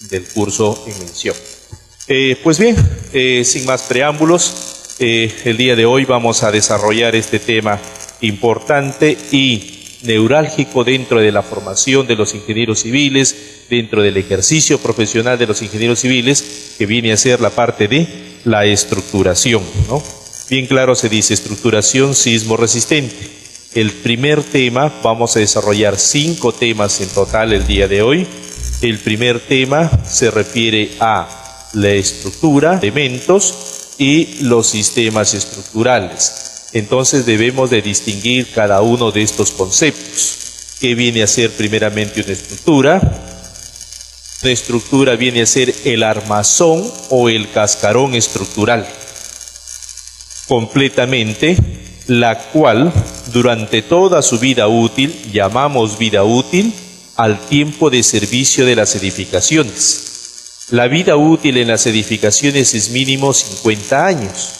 del curso en mención. Pues bien, sin más preámbulos, el día de hoy vamos a desarrollar este tema importante y neurálgico dentro de la formación de los ingenieros civiles, dentro del ejercicio profesional de los ingenieros civiles, que viene a ser la parte de la estructuración, ¿no? Bien claro se dice estructuración sismo resistente. El primer tema, vamos a desarrollar 5 temas en total el día de hoy. El primer tema se refiere a la estructura, elementos y los sistemas estructurales. Entonces debemos de distinguir cada uno de estos conceptos. ¿Qué viene a ser primeramente una estructura? Una estructura viene a ser el armazón o el cascarón estructural, completamente, la cual durante toda su vida útil, llamamos vida útil, al tiempo de servicio de las edificaciones. La vida útil en las edificaciones es mínimo 50 años.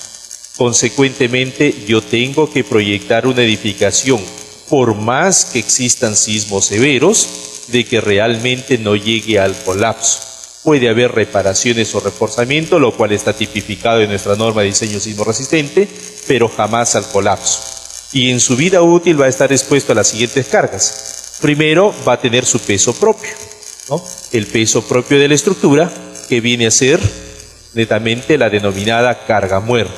Consecuentemente, yo tengo que proyectar una edificación, por más que existan sismos severos, de que realmente no llegue al colapso. Puede haber reparaciones o reforzamiento, lo cual está tipificado en nuestra norma de diseño sismo resistente, pero jamás al colapso. Y en su vida útil va a estar expuesto a las siguientes cargas. Primero, va a tener su peso propio, ¿no? El peso propio de la estructura, que viene a ser netamente la denominada carga muerta.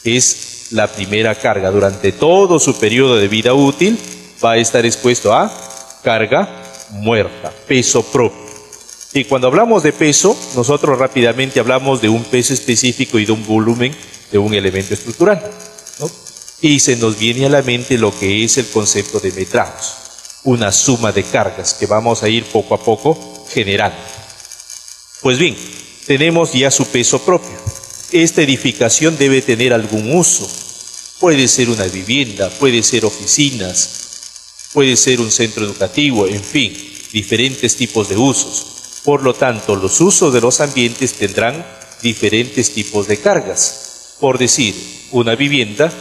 Es la primera carga. Durante todo su periodo de vida útil va a estar expuesto a carga muerta, peso propio. Y cuando hablamos de peso, nosotros rápidamente hablamos de un peso específico y de un volumen de un elemento estructural, ¿no? Y se nos viene a la mente lo que es el concepto de metrados, una suma de cargas que vamos a ir poco a poco generando. Pues bien, tenemos ya su peso propio. Esta edificación debe tener algún uso. Puede ser una vivienda, puede ser oficinas, puede ser un centro educativo, en fin, diferentes tipos de usos. Por lo tanto, los usos de los ambientes tendrán diferentes tipos de cargas. Por decir, una vivienda,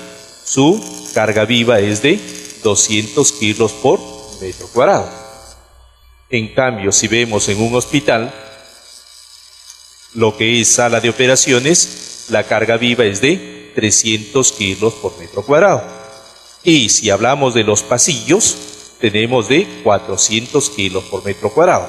su carga viva es de 200 kilos por metro cuadrado. En cambio, si vemos en un hospital, lo que es sala de operaciones, la carga viva es de 300 kilos por metro cuadrado. Y si hablamos de los pasillos, tenemos de 400 kilos por metro cuadrado.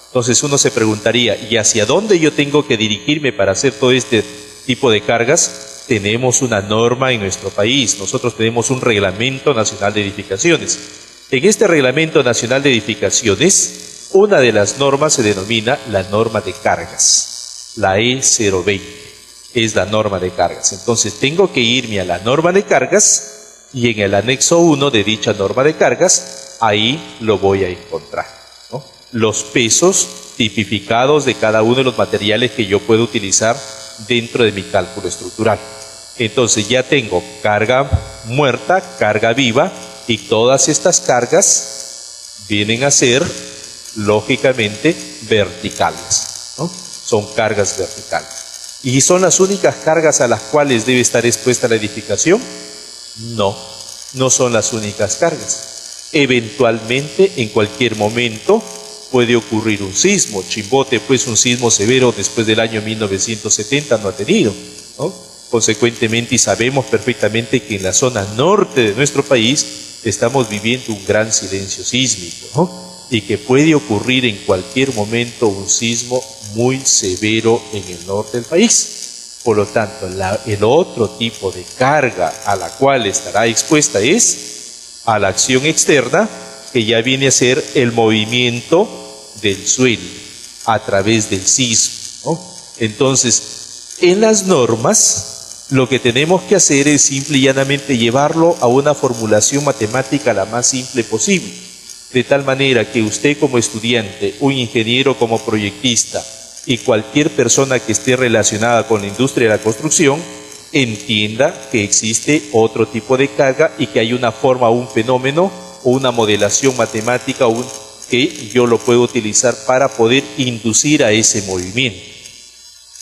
Entonces uno se preguntaría, ¿y hacia dónde yo tengo que dirigirme para hacer todo este tipo de cargas? Tenemos una norma en nuestro país. Nosotros tenemos un Reglamento Nacional de Edificaciones. En este Reglamento Nacional de Edificaciones, una de las normas se denomina la norma de cargas. La E020 es la norma de cargas. Entonces tengo que irme a la norma de cargas y en el anexo 1 de dicha norma de cargas, ahí lo voy a encontrar, ¿no? Los pesos tipificados de cada uno de los materiales que yo puedo utilizar dentro de mi cálculo estructural. Entonces ya tengo carga muerta, carga viva, y todas estas cargas vienen a ser, lógicamente, verticales, ¿no? Son cargas verticales. ¿Y son las únicas cargas a las cuales debe estar expuesta la edificación? No, no son las únicas cargas. Eventualmente, en cualquier momento, puede ocurrir un sismo. Chimbote, pues un sismo severo después del año 1970 no ha tenido, ¿no? Consecuentemente, y sabemos perfectamente que en la zona norte de nuestro país estamos viviendo un gran silencio sísmico, ¿no? Y que puede ocurrir en cualquier momento un sismo muy severo en el norte del país. Por lo tanto, el otro tipo de carga a la cual estará expuesta es a la acción externa, que ya viene a ser el movimiento del suelo a través del sismo, ¿no? Entonces, en las normas, lo que tenemos que hacer es simple y llanamente llevarlo a una formulación matemática la más simple posible, de tal manera que usted como estudiante, un ingeniero como proyectista y cualquier persona que esté relacionada con la industria de la construcción entienda que existe otro tipo de carga y que hay una forma, un fenómeno o una modelación matemática que yo lo puedo utilizar para poder inducir a ese movimiento.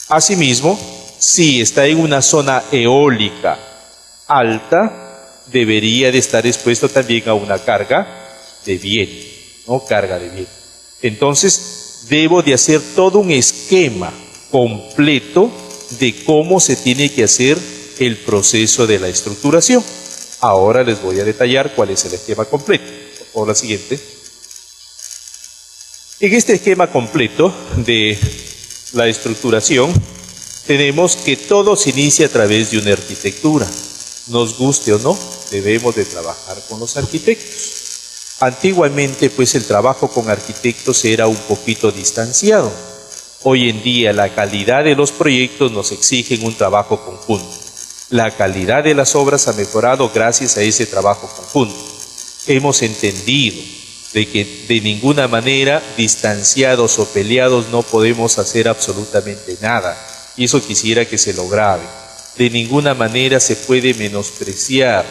Asimismo, si está en una zona eólica alta, debería de estar expuesto también a una carga de viento, ¿no? Carga de viento. Entonces, debo de hacer todo un esquema completo de cómo se tiene que hacer el proceso de la estructuración. Ahora les voy a detallar cuál es el esquema completo. Por favor, la siguiente. En este esquema completo de la estructuración, tenemos que todo se inicia a través de una arquitectura. Nos guste o no, debemos de trabajar con los arquitectos. Antiguamente, pues, el trabajo con arquitectos era un poquito distanciado. Hoy en día, la calidad de los proyectos nos exigen un trabajo conjunto. La calidad de las obras ha mejorado gracias a ese trabajo conjunto. Hemos entendido de que de ninguna manera, distanciados o peleados, no podemos hacer absolutamente nada. Y eso quisiera que se lo grabe. De ninguna manera se puede menospreciar,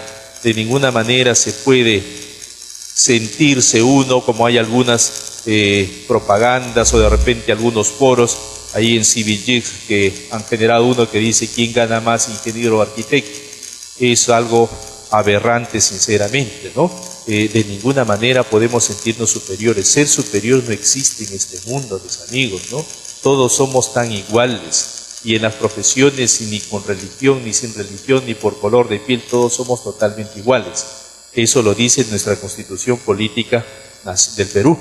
de ninguna manera se puede sentirse uno, como hay algunas propagandas o de repente algunos foros ahí en CivilJix que han generado uno que dice quién gana más, ingeniero o arquitecto. Es algo aberrante, sinceramente, ¿no? De ninguna manera podemos sentirnos superiores. Ser superior no existe en este mundo, mis amigos, ¿no? Todos somos tan iguales. Y en las profesiones, ni con religión, ni sin religión, ni por color de piel, todos somos totalmente iguales. Eso lo dice nuestra Constitución Política del Perú.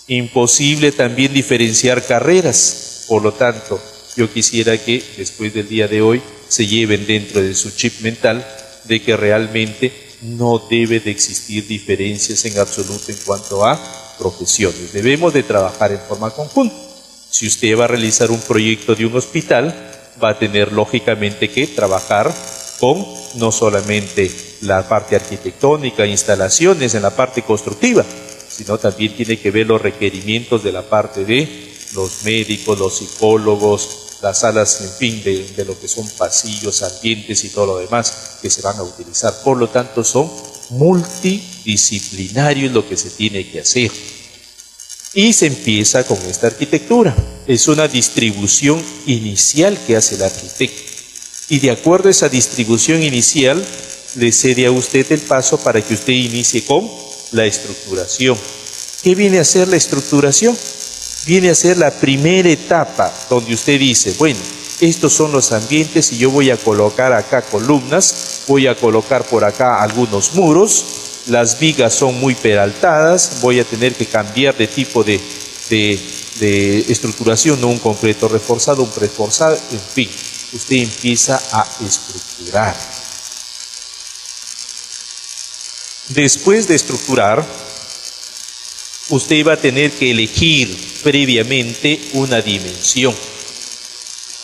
Imposible también diferenciar carreras. Por lo tanto, yo quisiera que después del día de hoy se lleven dentro de su chip mental de que realmente no debe de existir diferencias en absoluto en cuanto a profesiones. Debemos de trabajar en forma conjunta. Si usted va a realizar un proyecto de un hospital, va a tener lógicamente que trabajar con no solamente la parte arquitectónica, instalaciones en la parte constructiva, sino también tiene que ver los requerimientos de la parte de los médicos, los psicólogos, las salas, en fin, de lo que son pasillos, ambientes y todo lo demás que se van a utilizar. Por lo tanto, son multidisciplinarios lo que se tiene que hacer. Y se empieza con esta arquitectura. Es una distribución inicial que hace el arquitecto. Y de acuerdo a esa distribución inicial, le cede a usted el paso para que usted inicie con la estructuración. ¿Qué viene a ser la estructuración? Viene a ser la primera etapa donde usted dice, bueno, estos son los ambientes y yo voy a colocar acá columnas, voy a colocar por acá algunos muros, las vigas son muy peraltadas, voy a tener que cambiar de tipo de estructuración, no un concreto reforzado, un preforzado, en fin, usted empieza a estructurar. Después de estructurar, usted va a tener que elegir previamente una dimensión.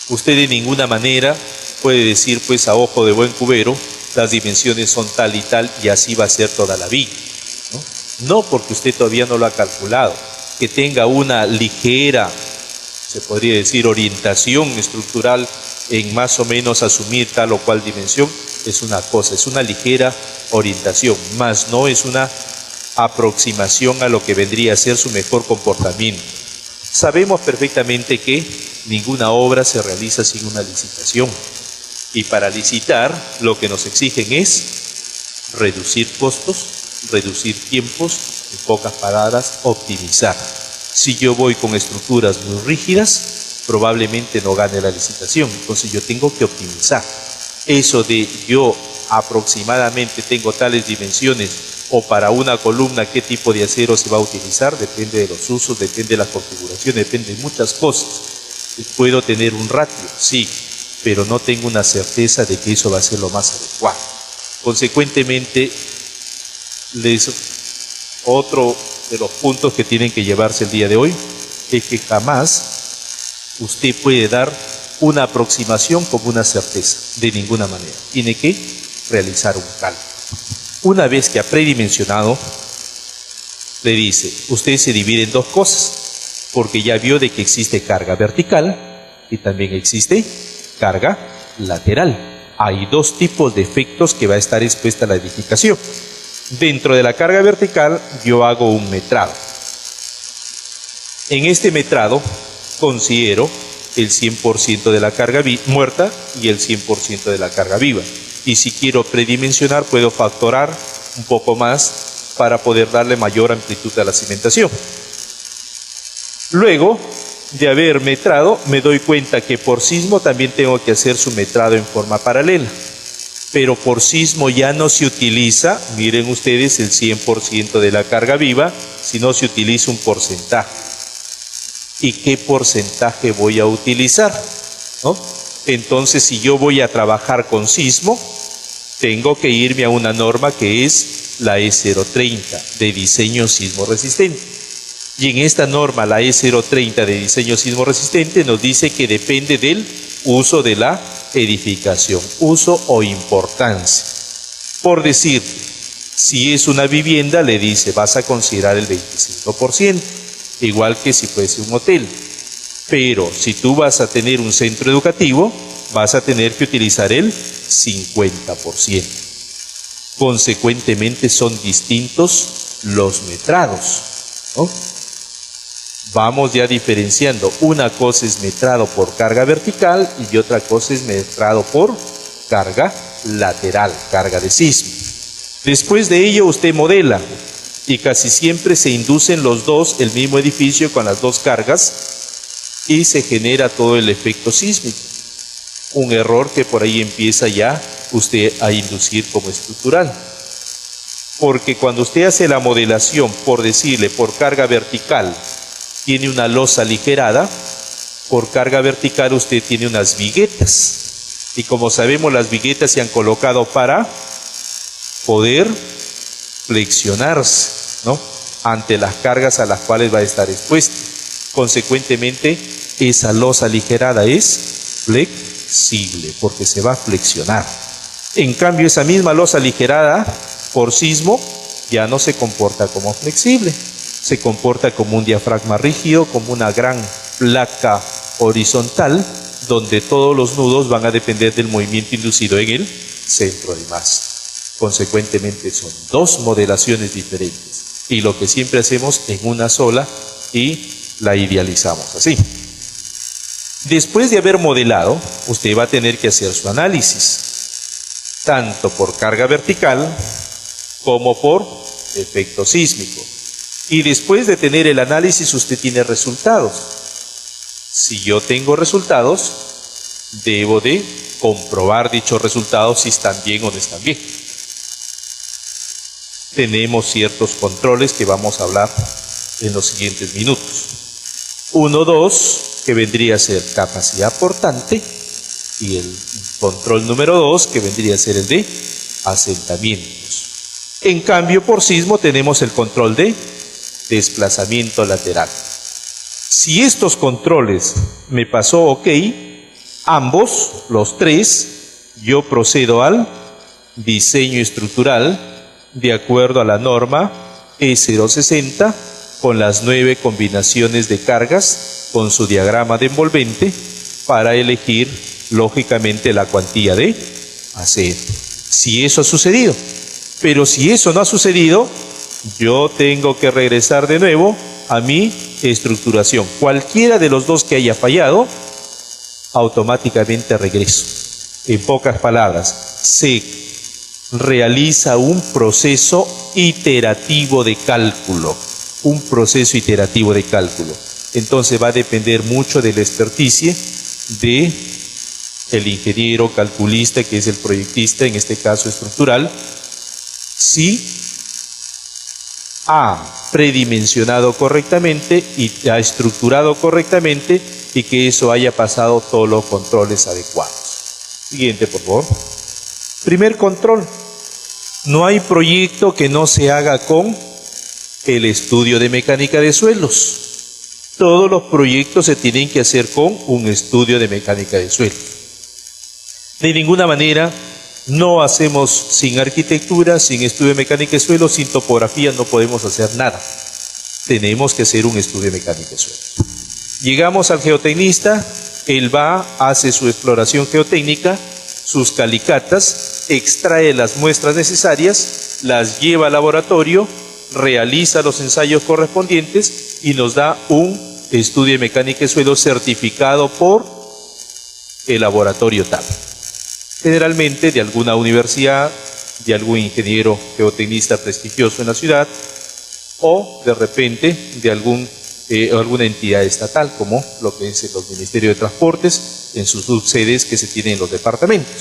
Usted de ninguna manera puede decir, pues a ojo de buen cubero, las dimensiones son tal y tal y así va a ser toda la vida, ¿no? No porque usted todavía no lo ha calculado, que tenga una ligera, se podría decir, orientación estructural en más o menos asumir tal o cual dimensión, es una cosa, es una ligera orientación, más no es una aproximación a lo que vendría a ser su mejor comportamiento. Sabemos perfectamente que ninguna obra se realiza sin una licitación. Y para licitar, lo que nos exigen es reducir costos, reducir tiempos, en pocas palabras, optimizar. Si yo voy con estructuras muy rígidas, probablemente no gane la licitación. Entonces yo tengo que optimizar. Eso de yo aproximadamente tengo tales dimensiones o para una columna qué tipo de acero se va a utilizar, depende de los usos, depende de la configuración, depende de muchas cosas. ¿Puedo tener un ratio? Sí, pero no tengo una certeza de que eso va a ser lo más adecuado. Consecuentemente, otro de los puntos que tienen que llevarse el día de hoy es que jamás usted puede dar una aproximación como una certeza, de ninguna manera. Tiene que realizar un cálculo. Una vez que ha predimensionado, le dice, usted se divide en dos cosas, porque ya vio de que existe carga vertical y también existe carga lateral. Hay dos tipos de efectos que va a estar expuesta a la edificación. Dentro de la carga vertical yo hago un metrado. En este metrado considero el 100% de la carga muerta y el 100% de la carga viva. Y si quiero predimensionar, puedo factorar un poco más para poder darle mayor amplitud a la cimentación. Luego de haber metrado, me doy cuenta que por sismo también tengo que hacer su metrado en forma paralela. Pero por sismo ya no se utiliza, miren ustedes, el 100% de la carga viva, sino se utiliza un porcentaje. ¿Y qué porcentaje voy a utilizar? ¿No? Entonces, si yo voy a trabajar con sismo, tengo que irme a una norma que es la E030 de diseño sismo resistente. Y en esta norma, la E030 de diseño sismo resistente, nos dice que depende del uso de la edificación, uso o importancia. Por decir, si es una vivienda, le dice, vas a considerar el 25%, igual que si fuese un hotel. Pero si tú vas a tener un centro educativo, vas a tener que utilizar el 50%. Consecuentemente son distintos los metrados, ¿no? Vamos ya diferenciando. Una cosa es metrado por carga vertical y otra cosa es metrado por carga lateral, carga de sismo. Después de ello usted modela y casi siempre se inducen los dos, el mismo edificio con las dos cargas, y se genera todo el efecto sísmico. Un error que por ahí empieza ya usted a inducir como estructural. Porque cuando usted hace la modelación, por decirle, por carga vertical, tiene una losa aligerada, por carga vertical usted tiene unas viguetas. Y como sabemos, las viguetas se han colocado para poder flexionarse, ¿no?, ante las cargas a las cuales va a estar expuesta. Consecuentemente, esa losa aligerada es flexible, porque se va a flexionar. En cambio, esa misma losa aligerada por sismo ya no se comporta como flexible, se comporta como un diafragma rígido, como una gran placa horizontal, donde todos los nudos van a depender del movimiento inducido en el centro de masa. Consecuentemente son dos modelaciones diferentes, y lo que siempre hacemos en una sola y la idealizamos así. Después de haber modelado, usted va a tener que hacer su análisis, tanto por carga vertical como por efecto sísmico. Y después de tener el análisis, usted tiene resultados. Si yo tengo resultados, debo de comprobar dichos resultados si están bien o no están bien. Tenemos ciertos controles que vamos a hablar en los siguientes minutos. 1, 2, que vendría a ser capacidad portante, y el control número 2, que vendría a ser el de asentamientos. En cambio, por sismo tenemos el control de desplazamiento lateral. Si estos controles me pasó ok, ambos, los tres, yo procedo al diseño estructural de acuerdo a la norma E060 con las 9 combinaciones de cargas con su diagrama de envolvente para elegir lógicamente la cuantía de acero. Si eso ha sucedido. Pero si eso no ha sucedido, yo tengo que regresar de nuevo a mi estructuración. Cualquiera de los dos que haya fallado, automáticamente regreso. En pocas palabras, se realiza un proceso iterativo de cálculo. Un proceso iterativo de cálculo. Entonces va a depender mucho de la experticia de el ingeniero calculista, que es el proyectista, en este caso estructural, si ha predimensionado correctamente y ha estructurado correctamente y que eso haya pasado todos los controles adecuados. Siguiente, por favor. Primer control. No hay proyecto que no se haga con el estudio de mecánica de suelos. Todos los proyectos se tienen que hacer con un estudio de mecánica de suelos. De ninguna manera no hacemos sin arquitectura, sin estudio de mecánica de suelos, sin topografía, no podemos hacer nada. Tenemos que hacer un estudio de mecánica de suelos. Llegamos al geotecnista, él va, hace su exploración geotécnica, sus calicatas, extrae las muestras necesarias, las lleva al laboratorio, realiza los ensayos correspondientes y nos da un estudio de mecánica de suelos certificado por el laboratorio tal. Generalmente de alguna universidad, de algún ingeniero geotecnista prestigioso en la ciudad, o de repente de algún alguna entidad estatal, como lo que es los Ministerios de Transportes, en sus subsedes que se tienen en los departamentos.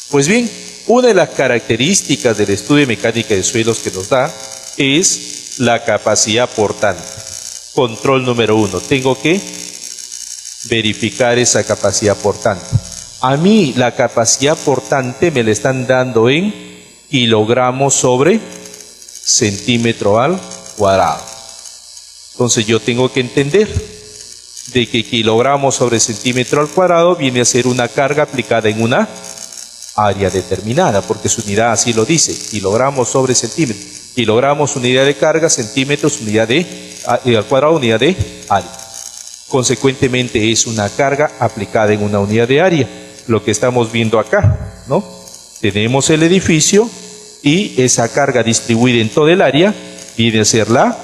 Pues bien, una de las características del estudio de mecánica de suelos que nos da es la capacidad portante. Control número 1, tengo que verificar esa capacidad portante. A mí la capacidad portante me la están dando en kilogramos sobre centímetro al cuadrado. Entonces yo tengo que entender de que kilogramos sobre centímetro al cuadrado viene a ser una carga aplicada en una área determinada, porque su unidad así lo dice, kilogramos sobre centímetro. Kilogramos unidad de carga, centímetros unidad al cuadrado unidad de área. Consecuentemente es una carga aplicada en una unidad de área, lo que estamos viendo acá, ¿no? Tenemos el edificio y esa carga distribuida en todo el área viene a ser la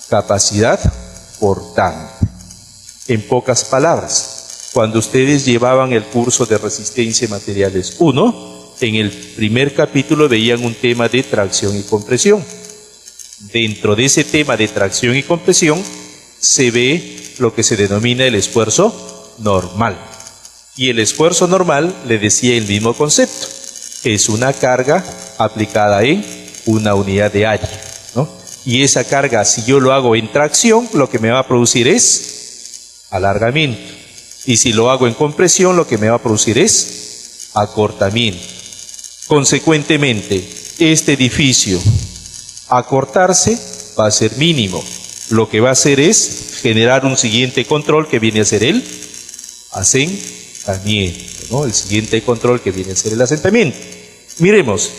capacidad portante. En pocas palabras, cuando ustedes llevaban el curso de resistencia y materiales 1, en el primer capítulo veían un tema de tracción y compresión. Dentro de ese tema de tracción y compresión se ve lo que se denomina el esfuerzo normal. Y el esfuerzo normal, le decía el mismo concepto, es una carga aplicada en una unidad de área, ¿no? Y esa carga, si yo lo hago en tracción, lo que me va a producir es alargamiento. Y si lo hago en compresión, lo que me va a producir es acortamiento. Consecuentemente, este edificio, acortarse, va a ser mínimo. Lo que va a hacer es generar un siguiente control que viene a ser el asentamiento, ¿no? El siguiente control que viene a ser el asentamiento. Miremos,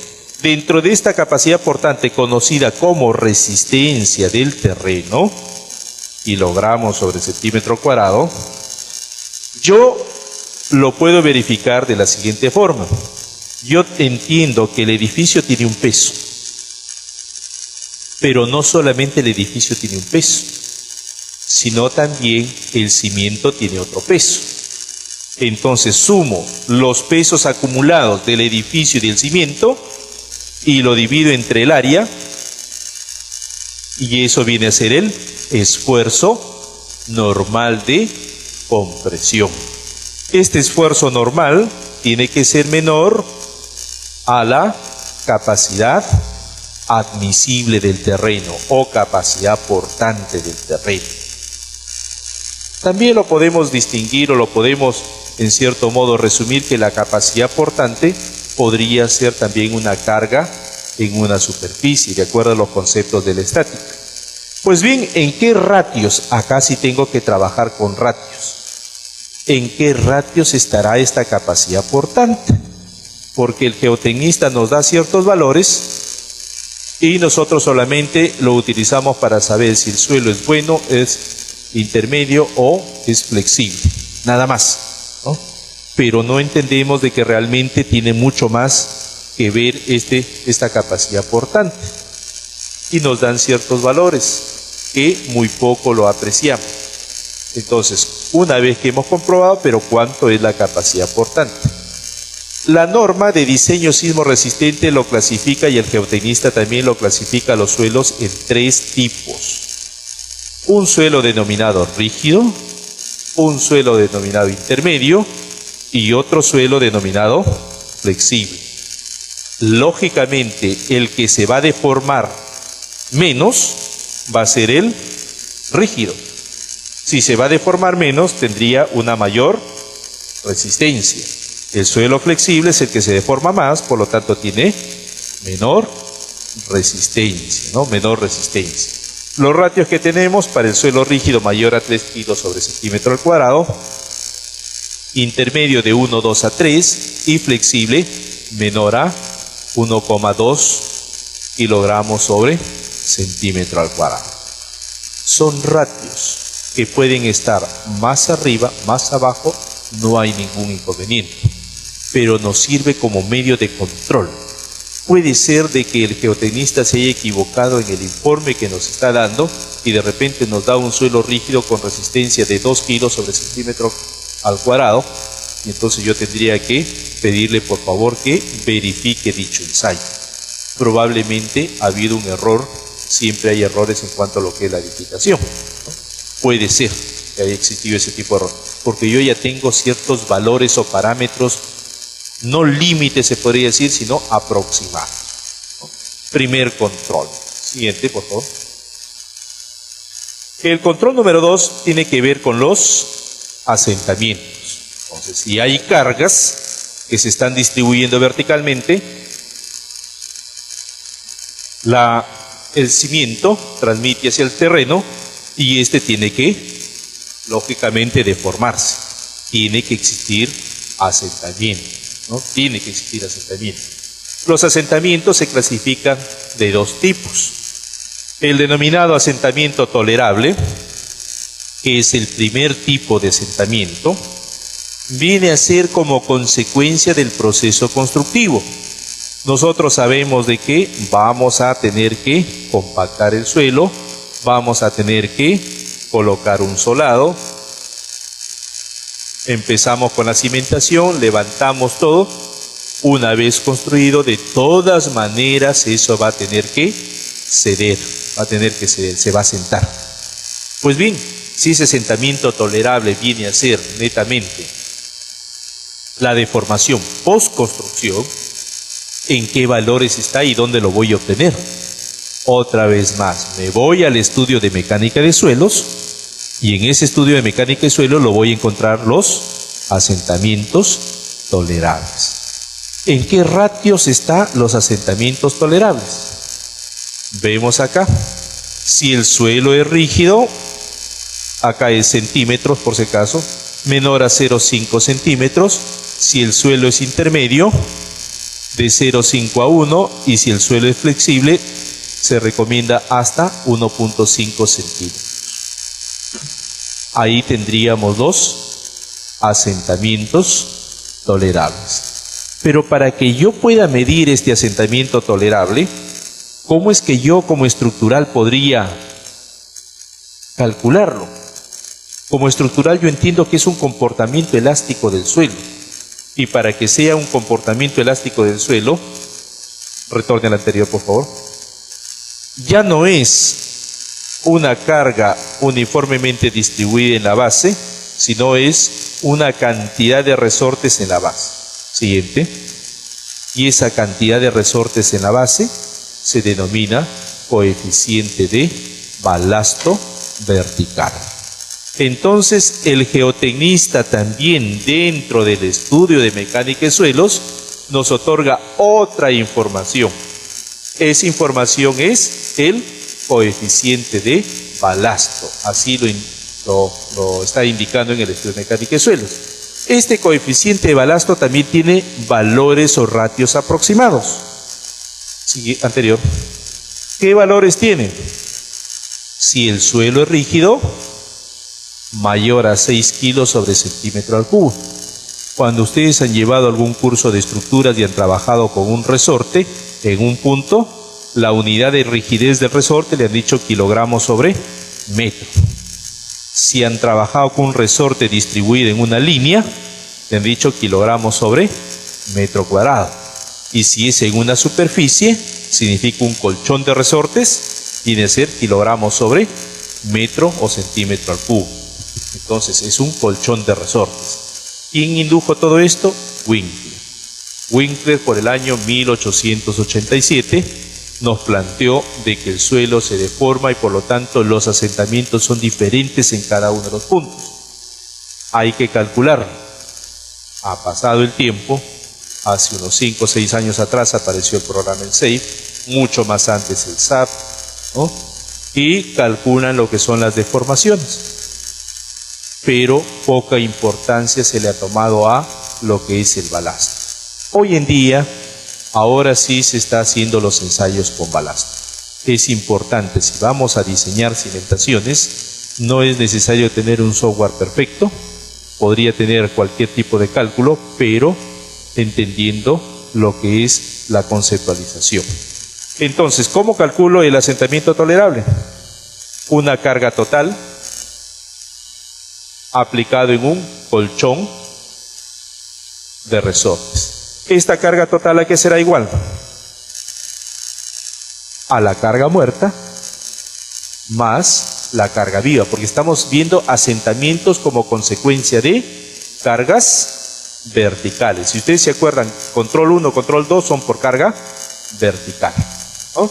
dentro de esta capacidad portante conocida como resistencia del terreno, kilogramos sobre centímetro cuadrado, yo lo puedo verificar de la siguiente forma. Yo entiendo que el edificio tiene un peso, pero no solamente el edificio tiene un peso, sino también el cimiento tiene otro peso. Entonces sumo los pesos acumulados del edificio y del cimiento y lo divido entre el área, y eso viene a ser el esfuerzo normal de compresión. Este esfuerzo normal tiene que ser menor a la capacidad admisible del terreno o capacidad portante del terreno. También lo podemos distinguir o lo podemos en cierto modo resumir que la capacidad portante podría ser también una carga en una superficie, de acuerdo a los conceptos de la estática. Pues bien, ¿en qué ratios? Acá sí tengo que trabajar con ratios. ¿En qué ratios estará esta capacidad portante? Porque el geotecnista nos da ciertos valores y nosotros solamente lo utilizamos para saber si el suelo es bueno, es intermedio o es flexible, nada más, ¿no? Pero no entendemos de que realmente tiene mucho más que ver esta capacidad portante, y nos dan ciertos valores que muy poco lo apreciamos. Entonces, una vez que hemos comprobado, pero ¿cuánto es la capacidad portante? La norma de diseño sismo resistente lo clasifica, y el geotecnista también lo clasifica, a los suelos en 3 tipos. Un suelo denominado rígido, un suelo denominado intermedio y otro suelo denominado flexible. Lógicamente, el que se va a deformar menos va a ser el rígido. Si se va a deformar menos, tendría una mayor resistencia. El suelo flexible es el que se deforma más, por lo tanto tiene menor resistencia, ¿no? Menor resistencia. Los ratios que tenemos para el suelo rígido mayor a 3 kilos sobre centímetro al cuadrado, intermedio de 1,2 a 3 y flexible menor a 1,2 kilogramos sobre centímetro al cuadrado. Son ratios que pueden estar más arriba, más abajo, no hay ningún inconveniente, pero nos sirve como medio de control. Puede ser de que el geotecnista se haya equivocado en el informe que nos está dando y de repente nos da un suelo rígido con resistencia de 2 kilos sobre centímetro al cuadrado, y entonces yo tendría que pedirle por favor que verifique dicho ensayo. Probablemente ha habido un error, siempre hay errores en cuanto a lo que es la edificación, ¿no? puede ser que haya existido ese tipo de error, porque yo ya tengo ciertos valores o parámetros, no límites se podría decir, sino aproximados. Primer control. Siguiente, por favor. El control número 2 tiene que ver con los asentamientos. Entonces, si hay cargas que se están distribuyendo verticalmente, el cimiento transmite hacia el terreno y este tiene que, lógicamente, deformarse. Tiene que existir asentamiento, ¿no? Tiene que existir asentamiento. Los asentamientos se clasifican de dos tipos. El denominado asentamiento tolerable, que es el primer tipo de asentamiento, viene a ser como consecuencia del proceso constructivo. Nosotros sabemos de que vamos a tener que compactar el suelo, vamos a tener que colocar un solado, empezamos con la cimentación, levantamos todo. Una vez construido, de todas maneras eso va a tener que ceder, se va a asentar. Pues bien, si ese asentamiento tolerable viene a ser netamente la deformación post-construcción, ¿en qué valores está y dónde lo voy a obtener? Otra vez más, me voy al estudio de mecánica de suelos y en ese estudio de mecánica de suelos lo voy a encontrar los asentamientos tolerables. ¿En qué ratios están los asentamientos tolerables? Vemos acá, si el suelo es rígido, acá es centímetros por si acaso, menor a 0,5 centímetros, si el suelo es intermedio, de 0,5 a 1, y si el suelo es flexible, se recomienda hasta 1,5 centímetros. Ahí tendríamos los asentamientos tolerables. Pero para que yo pueda medir este asentamiento tolerable, ¿cómo es que yo como estructural podría calcularlo? Como estructural yo entiendo que es un comportamiento elástico del suelo. Y para que sea un comportamiento elástico del suelo, retorne al anterior por favor, ya no es una carga uniformemente distribuida en la base, sino es una cantidad de resortes en la base. Siguiente. Y esa cantidad de resortes en la base se denomina coeficiente de balasto vertical. Entonces, el geotecnista también dentro del estudio de mecánica de suelos nos otorga otra información. Esa información es el coeficiente de balasto. Así lo está indicando en el estudio de mecánica de suelos. Este coeficiente de balasto también tiene valores o ratios aproximados. Sigue, anterior. ¿Qué valores tiene? Si el suelo es rígido, mayor a 6 kilos sobre centímetro al cubo. Cuando ustedes han llevado algún curso de estructuras y han trabajado con un resorte, en un punto, la unidad de rigidez del resorte le han dicho kilogramos sobre metro. Si han trabajado con un resorte distribuido en una línea, le han dicho kilogramos sobre metro cuadrado. Y si es en una superficie, significa un colchón de resortes, viene a ser kilogramos sobre metro o centímetro al cubo. Entonces es un colchón de resortes. ¿Quién indujo todo esto? Winkler. Winkler, por el año 1887, nos planteó de que el suelo se deforma y por lo tanto los asentamientos son diferentes en cada uno de los puntos. Hay que calcular. Ha pasado el tiempo, hace unos 5 o 6 años atrás apareció el programa el SAFE, mucho más antes el SAP, ¿no? Y calculan lo que son las deformaciones. Pero poca importancia se le ha tomado a lo que es el balasto. Hoy en día, ahora sí se está haciendo los ensayos con balasto. Es importante, si vamos a diseñar cimentaciones, no es necesario tener un software perfecto, podría tener cualquier tipo de cálculo, pero entendiendo lo que es la conceptualización. Entonces, ¿cómo calculo el asentamiento tolerable? Una carga total aplicado en un colchón de resortes. Esta carga total, ¿a qué será igual? A la carga muerta más la carga viva, porque estamos viendo asentamientos como consecuencia de cargas verticales. Si ustedes se acuerdan, control 1, control 2 son por carga vertical, ¿no?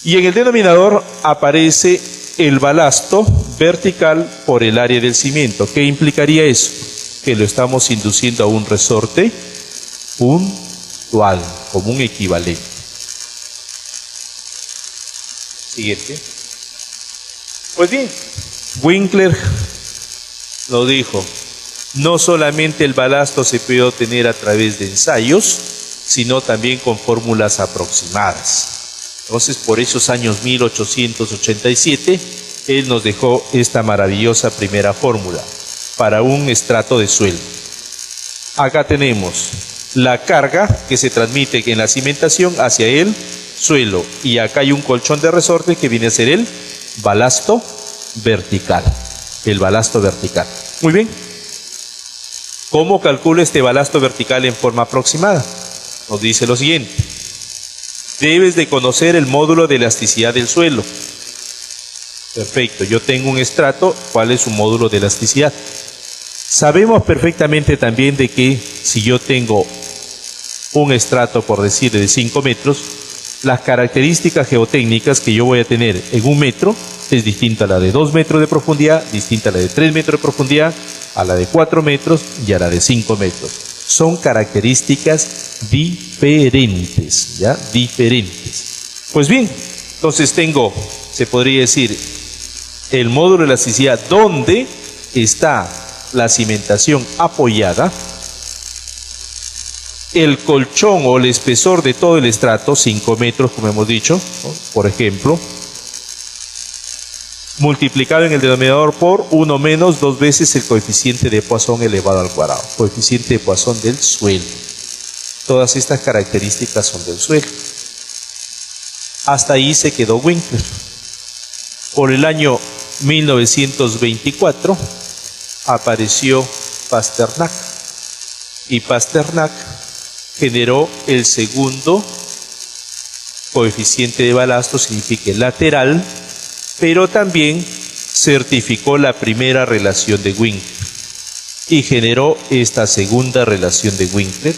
Y en el denominador aparece el balasto vertical por el área del cimiento. ¿Qué implicaría eso? Que lo estamos induciendo a un resorte puntual, como un equivalente. Siguiente. Pues bien, Winkler lo dijo, no solamente el balasto se puede obtener a través de ensayos, sino también con fórmulas aproximadas. Entonces, por esos años 1887, él nos dejó esta maravillosa primera fórmula para un estrato de suelo. Acá tenemos la carga que se transmite en la cimentación hacia el suelo, y acá hay un colchón de resorte que viene a ser el balasto vertical. El balasto vertical. Muy bien. ¿Cómo calculo este balasto vertical en forma aproximada? Nos dice lo siguiente. Debes de conocer el módulo de elasticidad del suelo. Perfecto, yo tengo un estrato, ¿cuál es su módulo de elasticidad? Sabemos perfectamente también de que si yo tengo un estrato, por decir, de 5 metros, las características geotécnicas que yo voy a tener en 1 metro es distinta a la de 2 metros de profundidad, distinta a la de 3 metros de profundidad, a la de 4 metros y a la de 5 metros. Son características diferentes, ¿ya? Diferentes. Pues bien, entonces tengo, se podría decir, el módulo de elasticidad donde está la cimentación apoyada, el colchón o el espesor de todo el estrato, 5 metros como hemos dicho, ¿no? Por ejemplo, multiplicado en el denominador por 1 menos 2 veces el coeficiente de Poisson elevado al cuadrado, coeficiente de Poisson del suelo. Todas estas características son del suelo. Hasta ahí se quedó Winkler. Por el año 1924 apareció Pasternak, y Pasternak generó el segundo coeficiente de balasto, significa lateral, pero también certificó la primera relación de Winkler y generó esta segunda relación de Winkler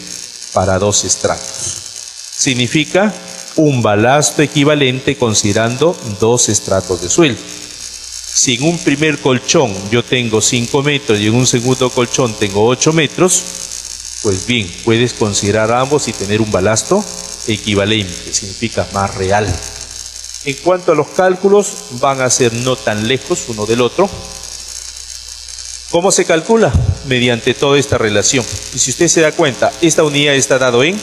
para 2 estratos. Significa un balasto equivalente considerando 2 estratos de suelo. Si en un primer colchón yo tengo 5 metros y en un segundo colchón tengo 8 metros, pues bien, puedes considerar ambos y tener un balasto equivalente, significa más real. En cuanto a los cálculos, van a ser no tan lejos uno del otro. ¿Cómo se calcula? Mediante toda esta relación. Y si usted se da cuenta, esta unidad está dado en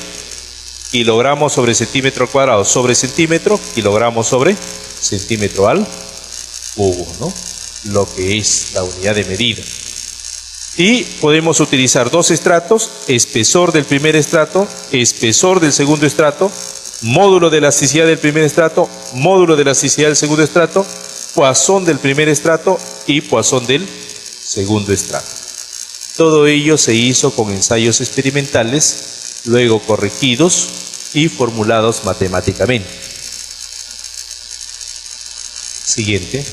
kilogramos sobre centímetro cuadrado sobre centímetro, kilogramos sobre centímetro al cubo, ¿no? Lo que es la unidad de medida. Y podemos utilizar 2 estratos, espesor del primer estrato, espesor del segundo estrato, módulo de elasticidad del primer estrato, módulo de elasticidad del segundo estrato, Poisson del primer estrato y Poisson del segundo estrato. Todo ello se hizo con ensayos experimentales, luego corregidos y formulados matemáticamente. Siguiente.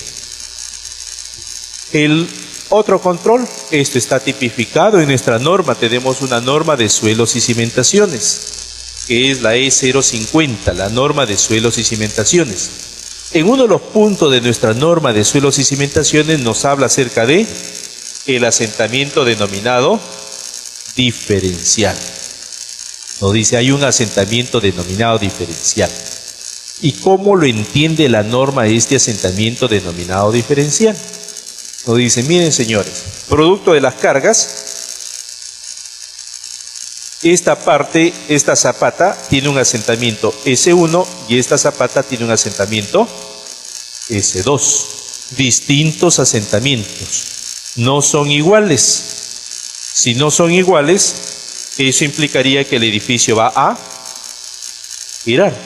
El otro control, esto está tipificado en nuestra norma. Tenemos una norma de suelos y cimentaciones, que es la E050, la norma de suelos y cimentaciones. En uno de los puntos de nuestra norma de suelos y cimentaciones nos habla acerca de el asentamiento denominado diferencial. Nos dice, hay un asentamiento denominado diferencial. ¿Y cómo lo entiende la norma este asentamiento denominado diferencial? Nos dice, miren señores, producto de las cargas, esta parte, esta zapata tiene un asentamiento S1 y esta zapata tiene un asentamiento S2. Distintos asentamientos. No son iguales. Si no son iguales, eso implicaría que el edificio va a girar.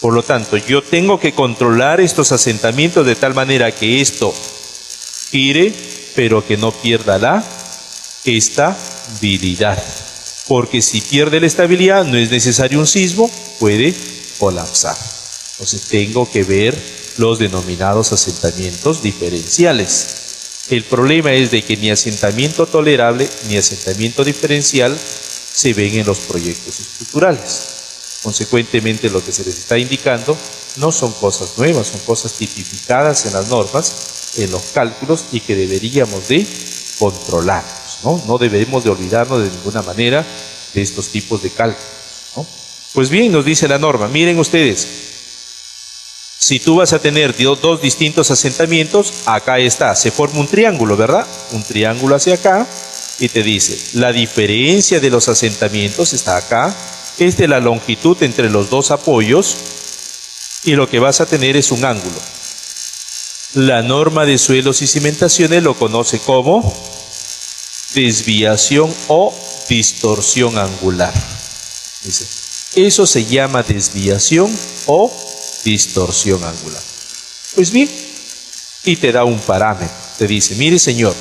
Por lo tanto, yo tengo que controlar estos asentamientos de tal manera que esto gire, pero que no pierda la estabilidad. Porque si pierde la estabilidad, no es necesario un sismo, puede colapsar. Entonces tengo que ver los denominados asentamientos diferenciales. El problema es de que ni asentamiento tolerable ni asentamiento diferencial se ven en los proyectos estructurales. Consecuentemente, lo que se les está indicando no son cosas nuevas, son cosas tipificadas en las normas, en los cálculos, y que deberíamos de controlarlos, ¿no? No debemos de olvidarnos de ninguna manera de estos tipos de cálculos, ¿no? Pues bien, nos dice la norma, miren ustedes, si tú vas a tener dos distintos asentamientos, acá está, se forma un triángulo, ¿verdad? Un triángulo hacia acá, y te dice, la diferencia de los asentamientos está acá, es de la longitud entre los dos apoyos, y lo que vas a tener es un ángulo. La norma de suelos y cimentaciones lo conoce como desviación o distorsión angular. Dice, eso se llama desviación o distorsión angular. Pues bien, y te da un parámetro. Te dice, mire señor,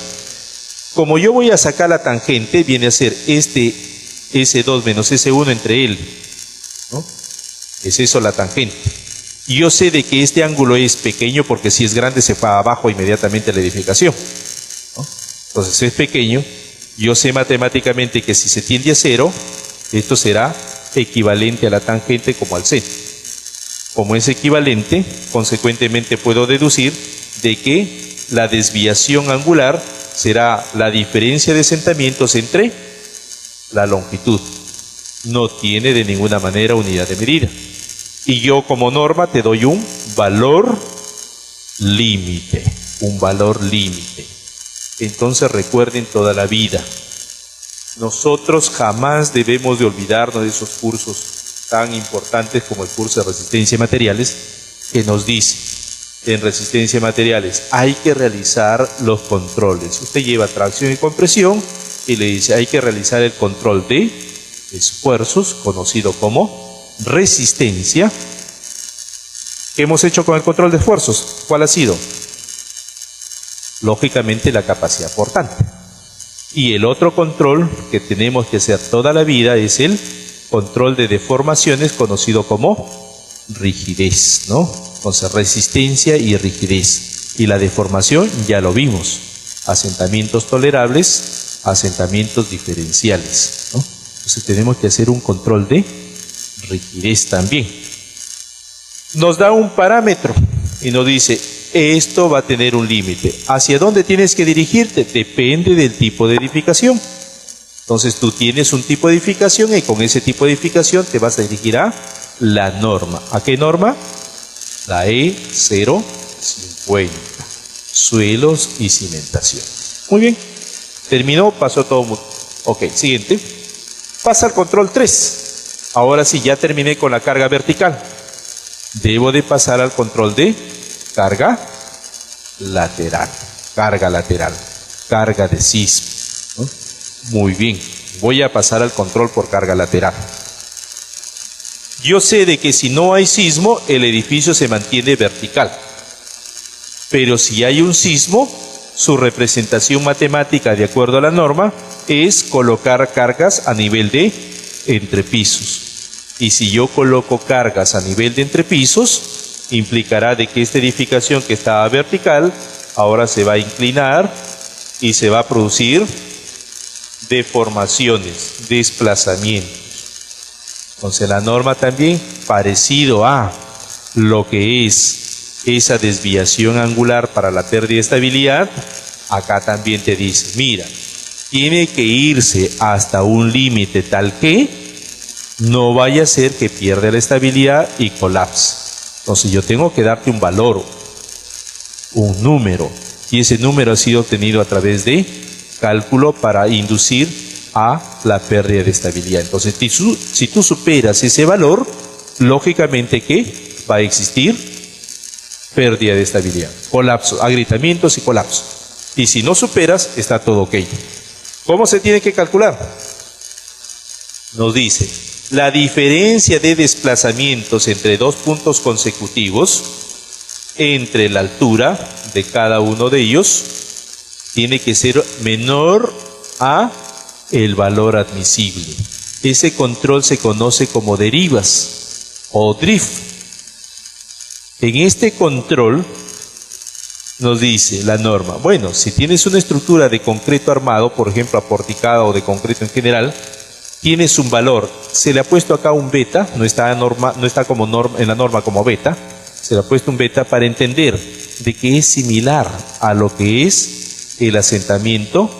como yo voy a sacar la tangente, viene a ser este S2 menos S1 entre él, ¿no? Es eso la tangente. Y yo sé de que este ángulo es pequeño porque si es grande se va abajo inmediatamente la edificación, ¿no? Entonces es pequeño. Yo sé matemáticamente que si se tiende a 0, esto será equivalente a la tangente como al seno. Como es equivalente, consecuentemente puedo deducir de que la desviación angular será la diferencia de asentamientos entre la longitud. No tiene de ninguna manera unidad de medida. Y yo como norma te doy un valor límite. Un valor límite. Entonces recuerden toda la vida, nosotros jamás debemos de olvidarnos de esos cursos tan importantes como el curso de resistencia a materiales, que nos dice, en resistencia a materiales hay que realizar los controles. Usted lleva tracción y compresión y le dice, hay que realizar el control de esfuerzos, conocido como resistencia. ¿Qué hemos hecho con el control de esfuerzos? ¿Cuál ha sido? Lógicamente la capacidad portante. Y el otro control que tenemos que hacer toda la vida es el control de deformaciones, conocido como rigidez, ¿no? Entonces, resistencia y rigidez. Y la deformación ya lo vimos. Asentamientos tolerables, asentamientos diferenciales, ¿no? Entonces tenemos que hacer un control de rigidez también. Nos da un parámetro y nos dice, esto va a tener un límite. ¿Hacia dónde tienes que dirigirte? Depende del tipo de edificación. Entonces tú tienes un tipo de edificación y con ese tipo de edificación te vas a dirigir a la norma. ¿A qué norma? La E050. Suelos y cimentación. Muy bien. Terminó, pasó todo. Ok, siguiente. Pasa al control 3. Ahora sí, ya terminé con la carga vertical. Debo de pasar al control de carga lateral, carga de sismo, ¿no? Muy bien, voy a pasar al control por carga lateral. Yo sé de que si no hay sismo, el edificio se mantiene vertical. Pero si hay un sismo, su representación matemática, de acuerdo a la norma, es colocar cargas a nivel de entrepisos. Y si yo coloco cargas a nivel de entrepisos, implicará de que esta edificación que estaba vertical, ahora se va a inclinar y se va a producir deformaciones, desplazamientos. Entonces la norma también, parecido a lo que es esa desviación angular para la pérdida de estabilidad, acá también te dice, mira, tiene que irse hasta un límite tal que no vaya a ser que pierda la estabilidad y colapse. Entonces yo tengo que darte un valor, un número, y ese número ha sido obtenido a través de cálculo para inducir a la pérdida de estabilidad. Entonces si tú superas ese valor, lógicamente que va a existir pérdida de estabilidad, colapso, agrietamientos y colapso. Y si no superas, está todo ok. ¿Cómo se tiene que calcular? Nos dice, la diferencia de desplazamientos entre dos puntos consecutivos, entre la altura de cada uno de ellos, tiene que ser menor a el valor admisible. Ese control se conoce como derivas o drift. En este control nos dice la norma, bueno, si tienes una estructura de concreto armado, por ejemplo aporticada o de concreto en general, tienes un valor, se le ha puesto acá un beta, no está como norma, en la norma como beta, se le ha puesto un beta para entender de que es similar a lo que es el asentamiento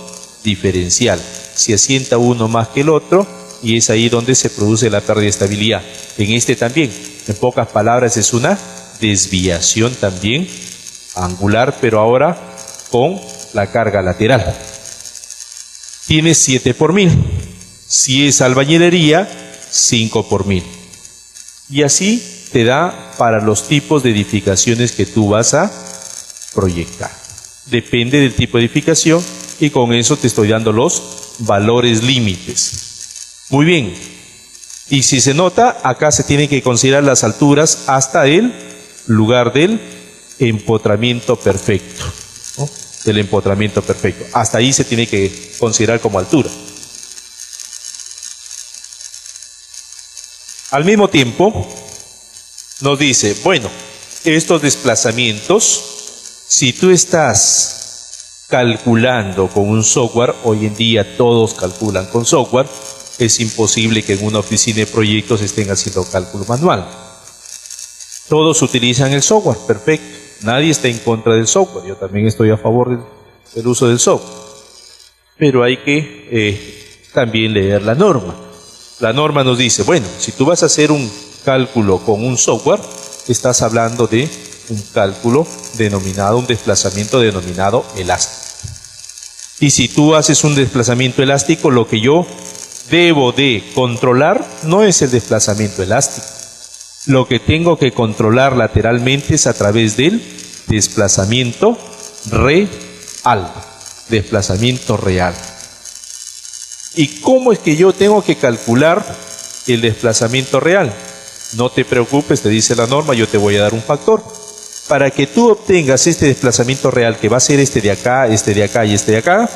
diferencial. Se asienta uno más que el otro y es ahí donde se produce la pérdida de estabilidad. En este también, en pocas palabras, es una desviación también angular, pero ahora con la carga lateral. Tienes 7 por 1000. Si es albañilería, 5 por 1000. Y así te da para los tipos de edificaciones que tú vas a proyectar. Depende del tipo de edificación y con eso te estoy dando los valores límites. Muy bien. Y si se nota, acá se tienen que considerar las alturas hasta el lugar del empotramiento perfecto, ¿no? Del empotramiento perfecto. Hasta ahí se tiene que considerar como altura. Al mismo tiempo, nos dice, bueno, estos desplazamientos, si tú estás calculando con un software, hoy en día todos calculan con software, es imposible que en una oficina de proyectos estén haciendo cálculo manual. Todos utilizan el software, perfecto. Nadie está en contra del software. Yo también estoy a favor del uso del software. Pero hay que también leer la norma. La norma nos dice, bueno, si tú vas a hacer un cálculo con un software, estás hablando de un cálculo denominado, un desplazamiento denominado elástico. Y si tú haces un desplazamiento elástico, lo que yo debo de controlar no es el desplazamiento elástico. Lo que tengo que controlar lateralmente es a través del desplazamiento real. Desplazamiento real. ¿Y cómo es que yo tengo que calcular el desplazamiento real? No te preocupes, te dice la norma, yo te voy a dar un factor. Para que tú obtengas este desplazamiento real, que va a ser este de acá y este de acá,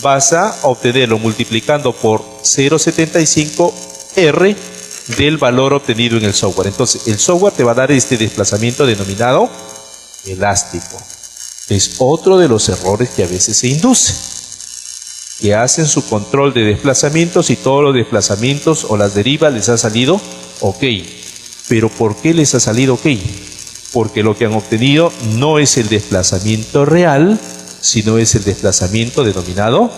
vas a obtenerlo multiplicando por 0,75 R del valor obtenido en el software. Entonces, el software te va a dar este desplazamiento denominado elástico. Es otro de los errores que a veces se induce, que hacen su control de desplazamientos y todos los desplazamientos o las derivas les ha salido ok. ¿Pero por qué les ha salido ok? Porque lo que han obtenido no es el desplazamiento real, sino es el desplazamiento denominado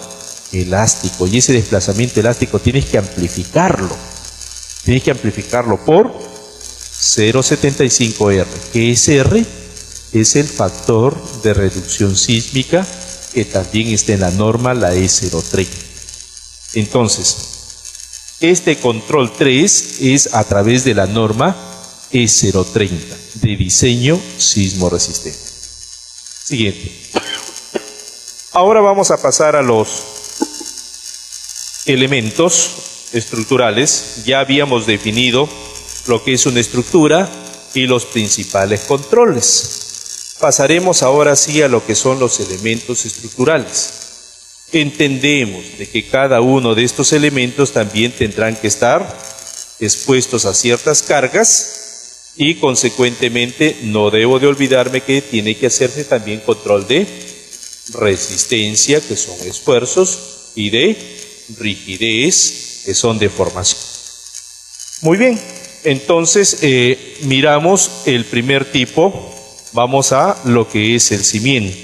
elástico. Y ese desplazamiento elástico tienes que amplificarlo. Tienes que amplificarlo por 0,75 R. ¿Qué es R? Es el factor de reducción sísmica que también está en la norma, la E030. Entonces, este control 3 es a través de la norma E030 de diseño sismo resistente. Siguiente. Ahora vamos a pasar a los elementos estructurales. Ya habíamos definido lo que es una estructura y los principales controles. Pasaremos ahora sí a lo que son los elementos estructurales. Entendemos de que cada uno de estos elementos también tendrán que estar expuestos a ciertas cargas y consecuentemente no debo de olvidarme que tiene que hacerse también control de resistencia, que son esfuerzos, y de rigidez, que son deformación. Muy bien, entonces miramos el primer tipo, vamos a lo que es el cimiento.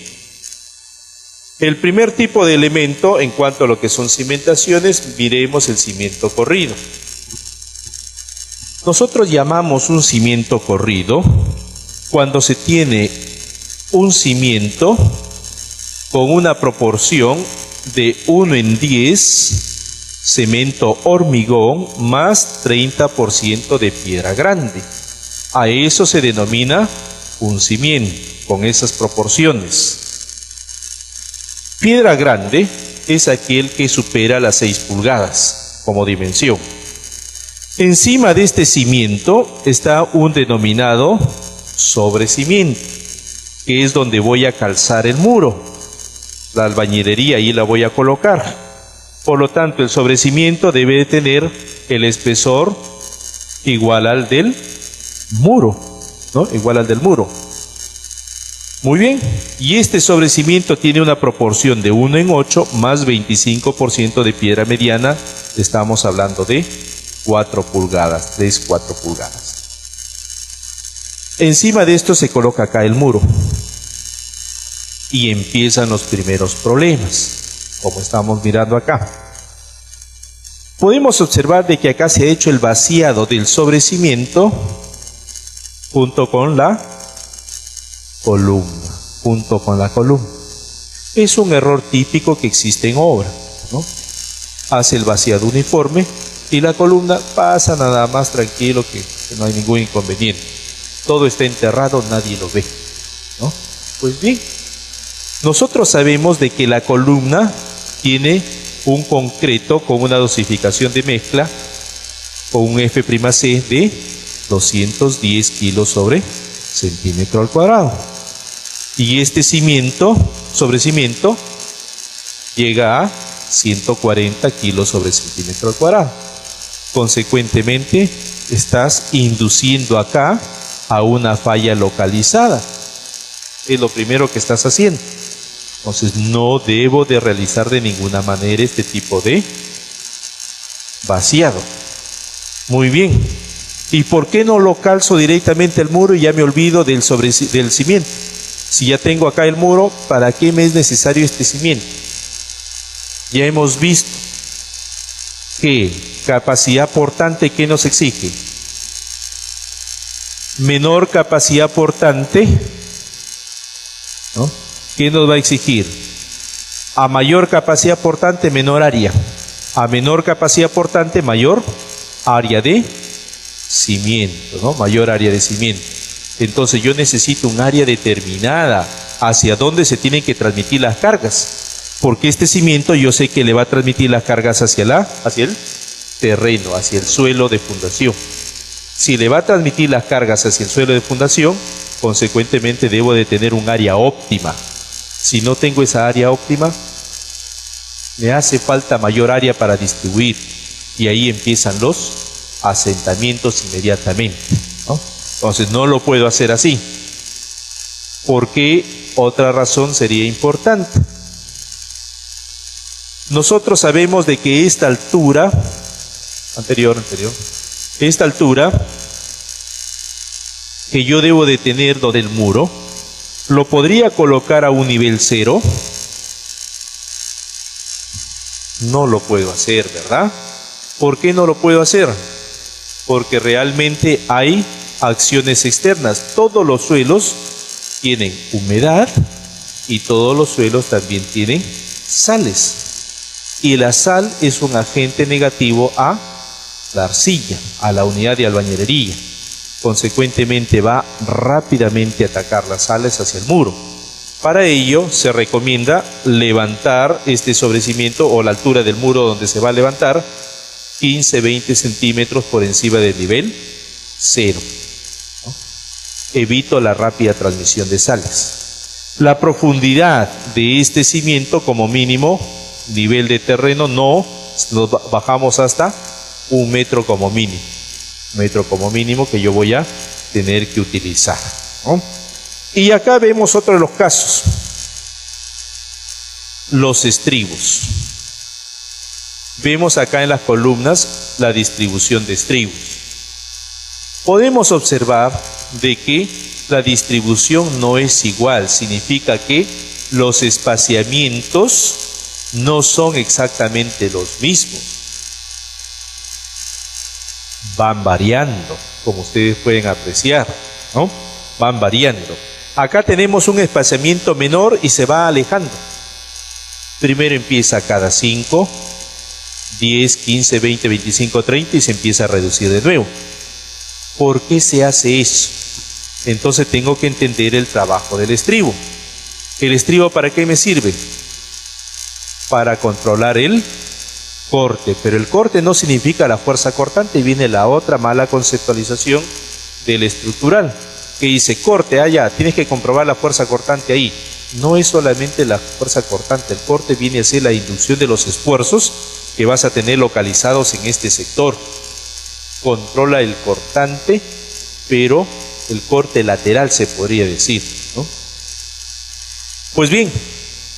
El primer tipo de elemento, en cuanto a lo que son cimentaciones, miremos el cimiento corrido. Nosotros llamamos un cimiento corrido cuando se tiene un cimiento con una proporción de 1:10 cemento hormigón más 30% de piedra grande. A eso se denomina un cimiento con esas proporciones. Piedra grande es aquel que supera las 6 pulgadas como dimensión. Encima de este cimiento está un denominado sobrecimiento, que es donde voy a calzar el muro. La albañilería ahí la voy a colocar. Por lo tanto, el sobrecimiento debe de tener el espesor igual al del muro. ¿no? Igual al del muro. Muy bien, y este sobrecimiento tiene una proporción de 1:8 más 25% de piedra mediana. Estamos hablando de 4 pulgadas, 3-4 pulgadas. Encima de esto se coloca acá el muro. Y empiezan los primeros problemas, como estamos mirando acá. Podemos observar de que acá se ha hecho el vaciado del sobrecimiento junto con la columna, Es un error típico que existe en obra, ¿no? Hace el vaciado uniforme y la columna pasa nada más tranquilo, que no hay ningún inconveniente. Todo está enterrado, nadie lo ve, ¿no? Pues bien, nosotros sabemos de que la columna tiene un concreto con una dosificación de mezcla con un F'C de 210 kilos sobre centímetro al cuadrado. Y este sobrecimiento llega a 140 kilos sobre centímetro al cuadrado. Consecuentemente, estás induciendo acá a una falla localizada. Es lo primero que estás haciendo. Entonces, no debo de realizar de ninguna manera este tipo de vaciado. Muy bien. ¿Y por qué no lo calzo directamente al muro y ya me olvido del cimiento? Si ya tengo acá el muro, ¿para qué me es necesario este cimiento? Ya hemos visto que capacidad portante, ¿qué nos exige? Menor capacidad portante, ¿no? ¿Qué nos va a exigir? A mayor capacidad portante, menor área. A menor capacidad portante, mayor área de cimiento, ¿no? Mayor área de cimiento. Entonces yo necesito un área determinada hacia dónde se tienen que transmitir las cargas, porque este cimiento yo sé que le va a transmitir las cargas hacia el terreno, hacia el suelo de fundación. Si le va a transmitir las cargas hacia el suelo de fundación, consecuentemente debo de tener un área óptima. Si no tengo esa área óptima, me hace falta mayor área para distribuir, y ahí empiezan los asentamientos inmediatamente, ¿no? Entonces no lo puedo hacer así. ¿Por qué? Otra razón sería importante. Nosotros sabemos de que esta altura, esta altura que yo debo de tener del muro, lo podría colocar a un nivel 0. No lo puedo hacer, ¿verdad? ¿Por qué no lo puedo hacer? Porque realmente hay acciones externas. Todos los suelos tienen humedad y todos los suelos también tienen sales. Y la sal es un agente negativo a la arcilla, a la unidad de albañilería. Consecuentemente va rápidamente a atacar las sales hacia el muro. Para ello se recomienda levantar este sobrecimiento o la altura del muro donde se va a levantar 15-20 centímetros por encima del nivel 0. Evito la rápida transmisión de sales. La profundidad de este cimiento, como mínimo, nivel de terreno, nos bajamos hasta 1 metro como mínimo. 1 metro como mínimo que yo voy a tener que utilizar, ¿no? Y acá vemos otro de los casos. Los estribos. Vemos acá en las columnas la distribución de estribos. Podemos observar de que la distribución no es igual. Significa que los espaciamientos no son exactamente los mismos. Van variando, como ustedes pueden apreciar, ¿no? Van variando. Acá tenemos un espaciamiento menor y se va alejando. Primero empieza cada 5, 10, 15, 20, 25, 30 y se empieza a reducir de nuevo. ¿Por qué se hace eso? Entonces tengo que entender el trabajo del estribo. ¿El estribo para qué me sirve? Para controlar el corte, pero el corte no significa la fuerza cortante. Y viene la otra mala conceptualización del estructural, que dice corte, allá, tienes que comprobar la fuerza cortante ahí. No es solamente la fuerza cortante, el corte viene a ser la inducción de los esfuerzos que vas a tener localizados en este sector. Controla el cortante, pero el corte lateral se podría decir, ¿no? Pues bien,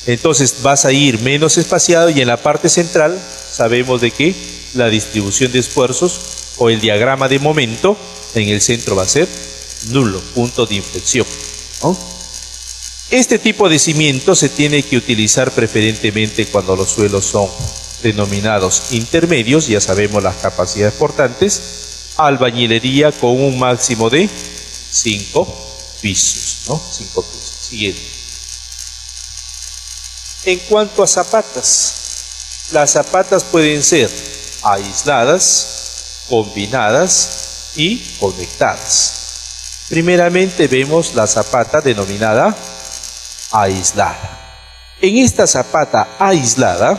entonces vas a ir menos espaciado y en la parte central sabemos de que la distribución de esfuerzos o el diagrama de momento en el centro va a ser nulo, punto de inflexión, ¿no? Este tipo de cimiento se tiene que utilizar preferentemente cuando los suelos son denominados intermedios, ya sabemos las capacidades portantes, albañilería con un máximo de 5 pisos, ¿no? 5 pisos. Siguiente. En cuanto a zapatas, las zapatas pueden ser aisladas, combinadas y conectadas. Primeramente vemos la zapata denominada aislada. En esta zapata aislada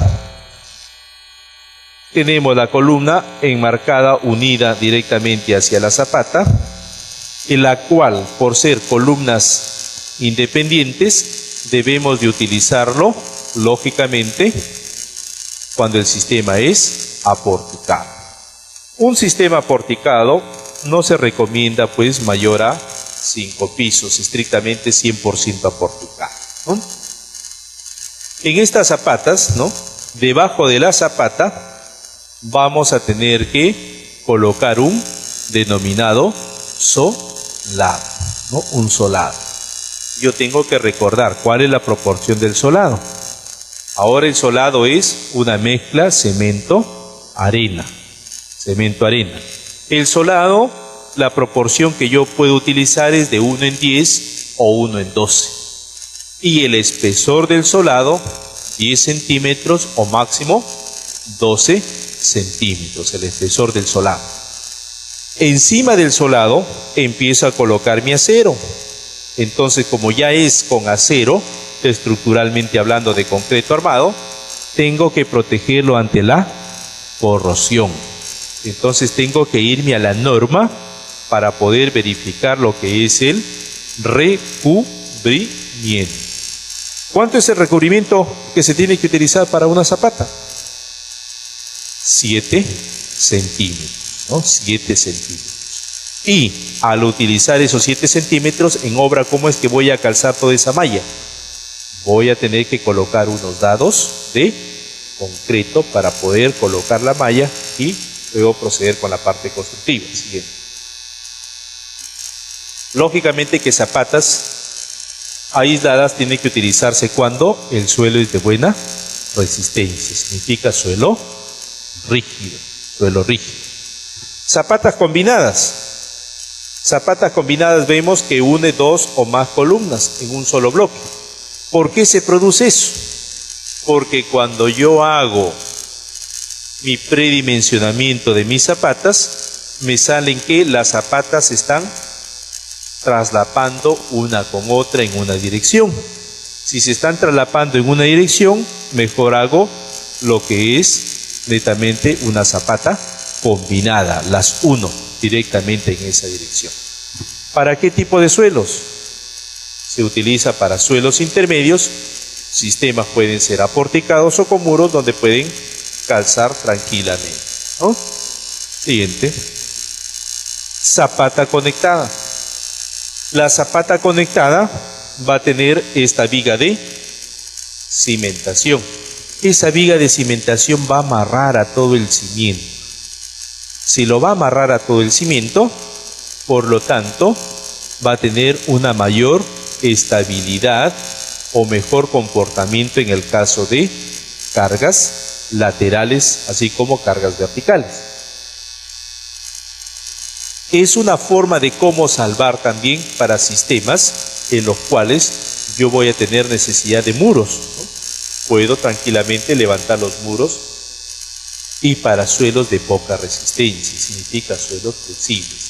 tenemos la columna enmarcada unida directamente hacia la zapata, en la cual, por ser columnas independientes, debemos de utilizarlo, lógicamente, cuando el sistema es aporticado. Un sistema aporticado no se recomienda pues mayor a 5 pisos, estrictamente 100% aporticado, ¿no? En estas zapatas, ¿no?, debajo de la zapata vamos a tener que colocar un denominado solado, ¿no?, un solado. Yo tengo que recordar cuál es la proporción del solado. Ahora el solado es una mezcla cemento-arena. Cemento-arena. El solado, la proporción que yo puedo utilizar es de 1:10 o 1:12. Y el espesor del solado, 10 centímetros o máximo 12 centímetros, el espesor del solado. Encima del solado empiezo a colocar mi acero. Entonces, como ya es con acero, estructuralmente hablando de concreto armado, tengo que protegerlo ante la corrosión. Entonces tengo que irme a la norma para poder verificar lo que es el recubrimiento. ¿Cuánto es el recubrimiento que se tiene que utilizar para una zapata? 7 centímetros, ¿no? 7 centímetros. Y al utilizar esos 7 centímetros en obra, ¿cómo es que voy a calzar toda esa malla? Voy a tener que colocar unos dados de concreto para poder colocar la malla y luego proceder con la parte constructiva. Siguiente. Lógicamente que zapatas aisladas tienen que utilizarse cuando el suelo es de buena resistencia, significa suelo rígido, suelo rígido. Zapatas combinadas. Zapatas combinadas vemos que une 2 o más columnas en un solo bloque. ¿Por qué se produce eso? Porque cuando yo hago mi predimensionamiento de mis zapatas, me salen que las zapatas están traslapando una con otra en una dirección. Si se están traslapando en una dirección, mejor hago lo que es netamente una zapata combinada, las uno directamente en esa dirección. ¿Para qué tipo de suelos? Se utiliza para suelos intermedios. Sistemas pueden ser aporticados o con muros donde pueden calzar tranquilamente, ¿no? Siguiente. Zapata conectada. La zapata conectada va a tener esta viga de cimentación. Esa viga de cimentación va a amarrar a todo el cimiento. Si lo va a amarrar a todo el cimiento, por lo tanto, va a tener una mayor estabilidad o mejor comportamiento en el caso de cargas laterales, así como cargas verticales. Es una forma de cómo salvar también para sistemas en los cuales yo voy a tener necesidad de muros, ¿no? Puedo tranquilamente levantar los muros. Y para suelos de poca resistencia, significa suelos flexibles.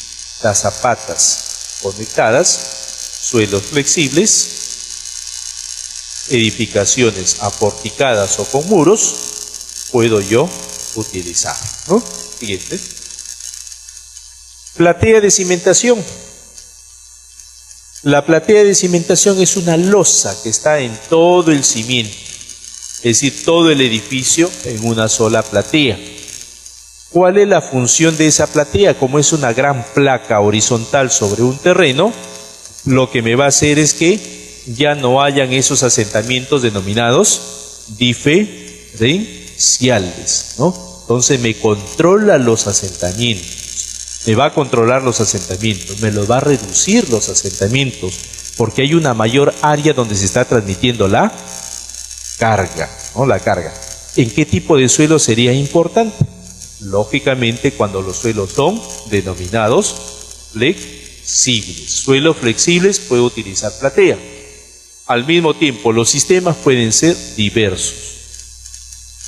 Las zapatas conectadas, suelos flexibles, edificaciones aporticadas o con muros, puedo yo utilizar, ¿no? Siguiente. Platea de cimentación. La platea de cimentación es una losa que está en todo el cimiento, es decir, todo el edificio en una sola platea. ¿Cuál es la función de esa platea? Como es una gran placa horizontal sobre un terreno, lo que me va a hacer es que ya no hayan esos asentamientos denominados diferenciales, ¿no? Entonces me controla los asentamientos, me va a controlar los asentamientos, me los va a reducir los asentamientos, porque hay una mayor área donde se está transmitiendo la carga, ¿no? La carga. ¿En qué tipo de suelo sería importante? Lógicamente cuando los suelos son denominados flexibles. Suelos flexibles puedo utilizar platea. Al mismo tiempo los sistemas pueden ser diversos.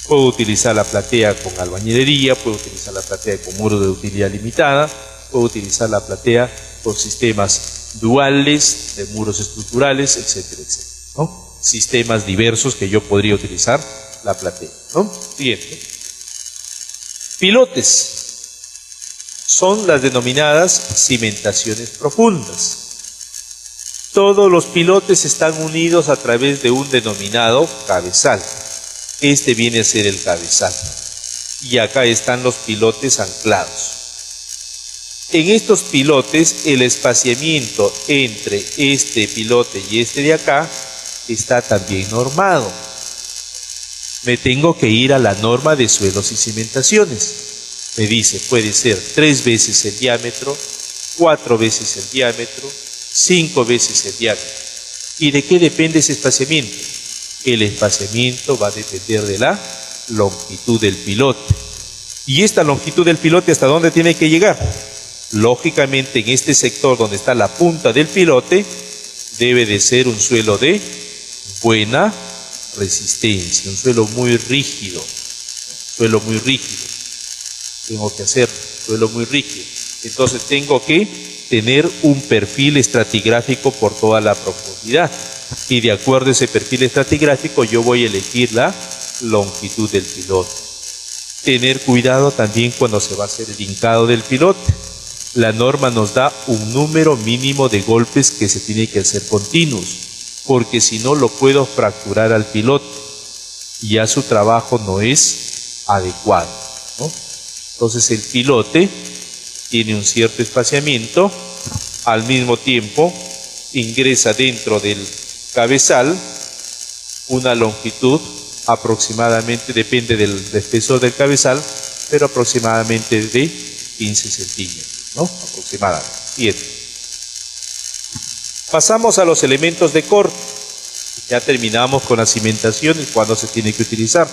Puedo utilizar la platea con albañilería, puedo utilizar la platea con muros de utilidad limitada, puedo utilizar la platea con sistemas duales de muros estructurales, etcétera, etcétera, ¿no? Sistemas diversos que yo podría utilizar la platea, ¿no? Siguiente. Pilotes son las denominadas cimentaciones profundas. Todos los pilotes están unidos a través de un denominado cabezal. Este viene a ser el cabezal. Y acá están los pilotes anclados. En estos pilotes, el espaciamiento entre este pilote y este de acá está también normado. Me tengo que ir a la norma de suelos y cimentaciones. Me dice, puede ser 3 veces el diámetro, 4 veces el diámetro, 5 veces el diámetro. ¿Y de qué depende ese espaciamiento? El espaciamiento va a depender de la longitud del pilote. ¿Y esta longitud del pilote hasta dónde tiene que llegar? Lógicamente en este sector donde está la punta del pilote debe de ser un suelo de buena resistencia, un suelo muy rígido, tengo que hacer suelo muy rígido. Entonces tengo que tener un perfil estratigráfico por toda la profundidad y de acuerdo a ese perfil estratigráfico yo voy a elegir la longitud del pilote. Tener cuidado también cuando se va a hacer el hincado del pilote. La norma nos da un número mínimo de golpes que se tiene que hacer continuos, porque si no lo puedo fracturar al pilote y ya su trabajo no es adecuado, ¿no? Entonces el pilote tiene un cierto espaciamiento, al mismo tiempo ingresa dentro del cabezal una longitud aproximadamente, depende del espesor del cabezal, pero aproximadamente de 15 centímetros, ¿no? Aproximadamente. Bien. Pasamos a los elementos de corte. Ya terminamos con la cimentación y cuándo se tiene que utilizar